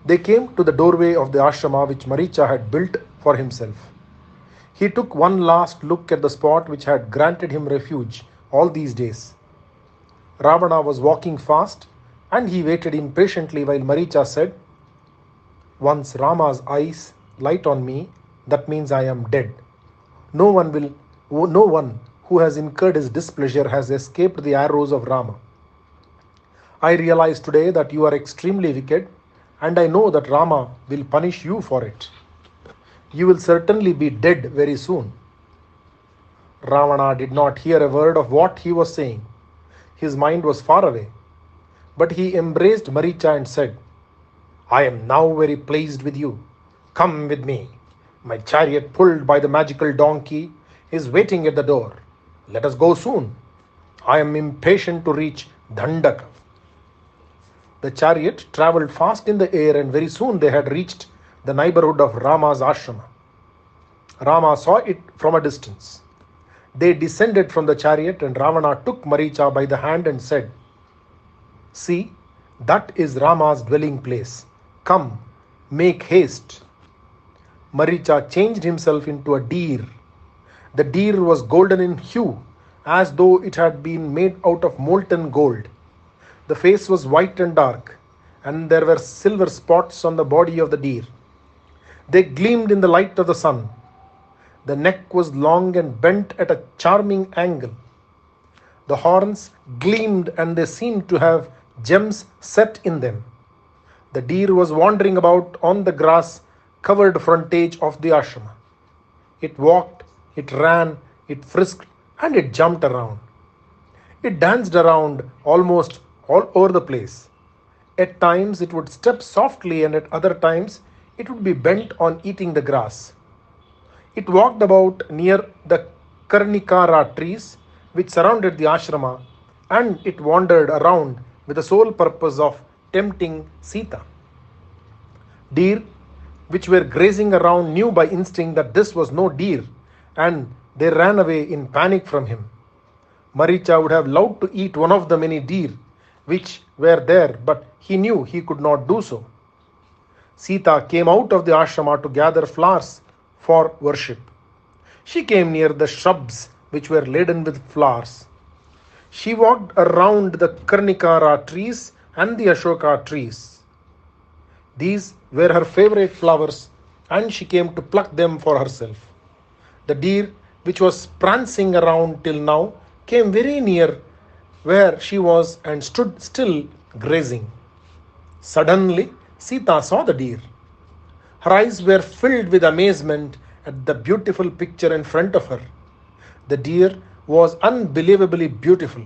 They came to the doorway of the ashrama which Maricha had built for himself. He took one last look at the spot which had granted him refuge all these days. Ravana was walking fast and he waited impatiently while Maricha said, "Once Rama's eyes light on me, that means I am dead. No one who has incurred his displeasure has escaped the arrows of Rama. I realize today that you are extremely wicked, and I know that Rama will punish you for it. You will certainly be dead very soon." Ravana did not hear a word of what he was saying. His mind was far away. But he embraced Maricha and said, "I am now very pleased with you. Come with me. My chariot pulled by the magical donkey is waiting at the door. Let us go soon. I am impatient to reach Dandaka." The chariot travelled fast in the air and very soon they had reached the neighborhood of Rama's ashrama. Rama saw it from a distance. They descended from the chariot and Ravana took Maricha by the hand and said, "See, that is Rama's dwelling place. Come, make haste." Maricha changed himself into a deer. The deer was golden in hue, as though it had been made out of molten gold. The face was white and dark, and there were silver spots on the body of the deer. They gleamed in the light of the sun. The neck was long and bent at a charming angle. The horns gleamed and they seemed to have gems set in them. The deer was wandering about on the grass-covered frontage of the ashrama. It walked, it ran, it frisked, and it jumped around. It danced around almost all over the place. At times it would step softly and at other times it would be bent on eating the grass. It walked about near the Karnikara trees which surrounded the ashrama, and it wandered around with the sole purpose of tempting Sita. Deer which were grazing around knew by instinct that this was no deer, and they ran away in panic from him. Maricha would have loved to eat one of the many deer which were there, but he knew he could not do so. Sita came out of the ashrama to gather flowers for worship. She came near the shrubs which were laden with flowers. She walked around the Karnikara trees and the Ashoka trees. These were her favorite flowers, and she came to pluck them for herself. The deer, which was prancing around till now, came very near where she was and stood still grazing. Suddenly, Sita saw the deer. Her eyes were filled with amazement at the beautiful picture in front of her. The deer was unbelievably beautiful.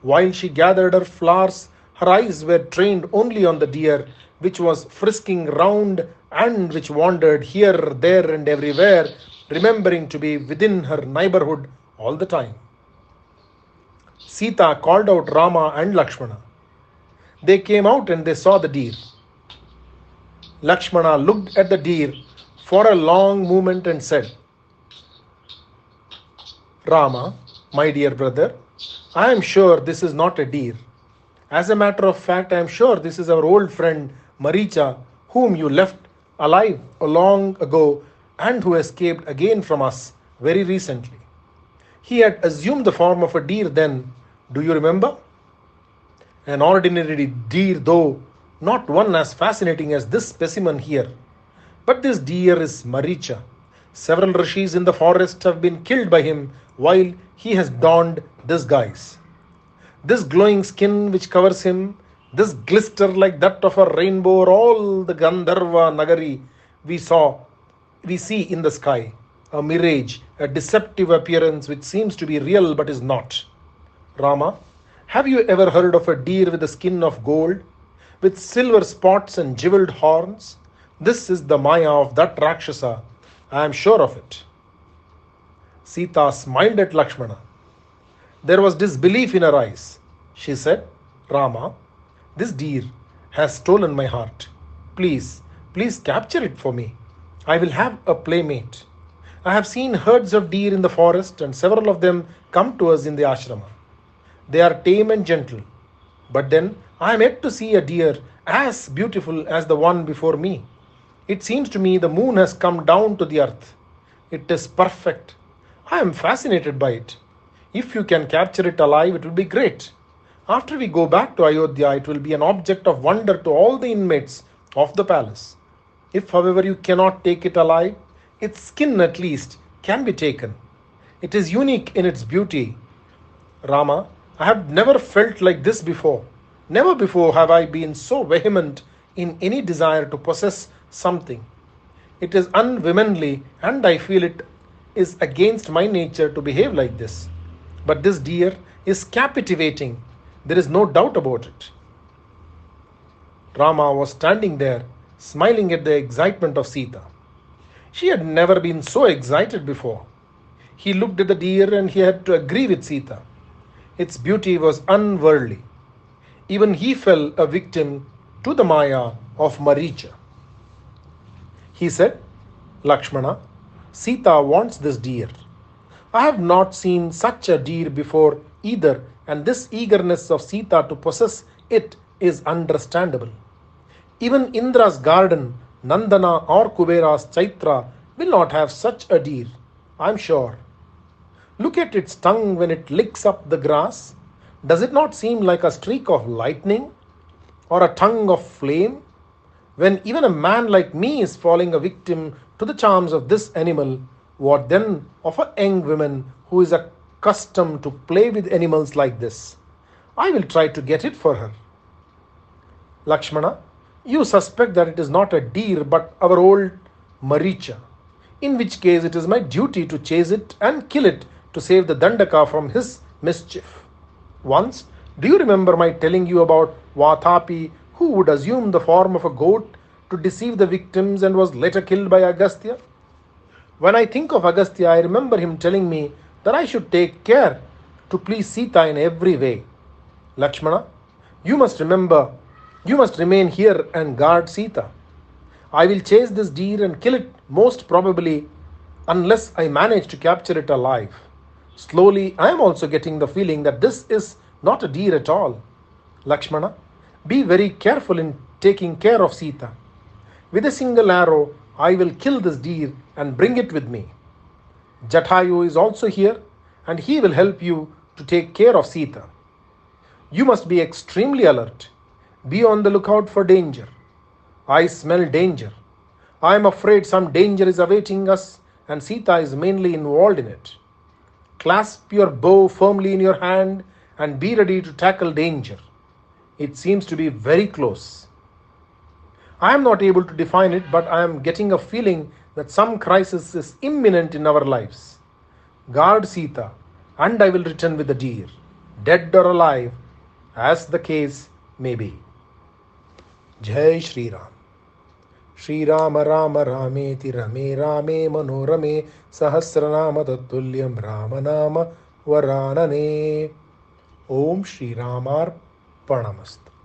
While she gathered her flowers, her eyes were trained only on the deer, which was frisking round and which wandered here, there, and everywhere, remembering to be within her neighborhood all the time. Sita called out Rama and Lakshmana. They came out and they saw the deer. Lakshmana looked at the deer for a long moment and said, "Rama, my dear brother, I am sure this is not a deer. As a matter of fact, I am sure this is our old friend Maricha, whom you left alive long ago and who escaped again from us very recently. He had assumed the form of a deer then, do you remember? An ordinary deer, though not one as fascinating as this specimen here. But this deer is Maricha, Several rishis in the forest have been killed by him while he has donned this guise. This glowing skin which covers him, this glister like that of a rainbow, or all the Gandharva Nagari we saw, we see in the sky, a mirage, a deceptive appearance which seems to be real but is not. Rama, have you ever heard of a deer with a skin of gold, with silver spots and jeweled horns? This is the Maya of that Rakshasa, I am sure of it. Sita smiled at Lakshmana. There was disbelief in her eyes. She said, Rama, this deer has stolen my heart. Please, please capture it for me. I will have a playmate. I have seen herds of deer in the forest, and several of them come to us in the ashrama. They are tame and gentle. But then I am yet to see a deer as beautiful as the one before me. It seems to me the moon has come down to the earth. It is perfect. I am fascinated by it. If you can capture it alive, it will be great. After we go back to Ayodhya, it will be an object of wonder to all the inmates of the palace. If, however, you cannot take it alive, its skin at least can be taken. It is unique in its beauty. Rama, I have never felt like this before. Never before have I been so vehement in any desire to possess something. It is unwomanly, and I feel it is against my nature to behave like this. But this deer is captivating. There is no doubt about it. Rama was standing there, smiling at the excitement of Sita. She had never been so excited before. He looked at the deer and he had to agree with Sita. Its beauty was unworldly. Even he fell a victim to the Maya of Maricha. He said, Lakshmana, Sita wants this deer. I have not seen such a deer before either, and this eagerness of Sita to possess it is understandable. Even Indra's garden, Nandana or Kubera's Chaitra will not have such a deer, I am sure. Look at its tongue when it licks up the grass. Does it not seem like a streak of lightning or a tongue of flame? When even a man like me is falling a victim to the charms of this animal, what then of a young woman who is accustomed to play with animals like this? I will try to get it for her. Lakshmana, you suspect that it is not a deer but our old Maricha, in which case it is my duty to chase it and kill it to save the Dandaka from his mischief. Once, do you remember my telling you about Vatapi, who would assume the form of a goat to deceive the victims and was later killed by Agastya? When I think of Agastya, I remember him telling me that I should take care to please Sita in every way. Lakshmana, you must remain here and guard Sita. I will chase this deer and kill it most probably unless I manage to capture it alive. Slowly, I am also getting the feeling that this is not a deer at all. Lakshmana, be very careful in taking care of Sita. With a single arrow, I will kill this deer and bring it with me. Jatayu is also here, and he will help you to take care of Sita. You must be extremely alert. Be on the lookout for danger. I smell danger. I am afraid some danger is awaiting us, and Sita is mainly involved in it. Clasp your bow firmly in your hand and be ready to tackle danger. It seems to be very close. I am not able to define it, but I am getting a feeling that some crisis is imminent in our lives. Guard Sita, and I will return with the deer, dead or alive, as the case may be. Jai Shri Ram. Shri Rama Rama Rameti Rame Rame Manorame Sahasranama Tattulyam Ramanama Varanane. Om Shri Ramar Pranamastu.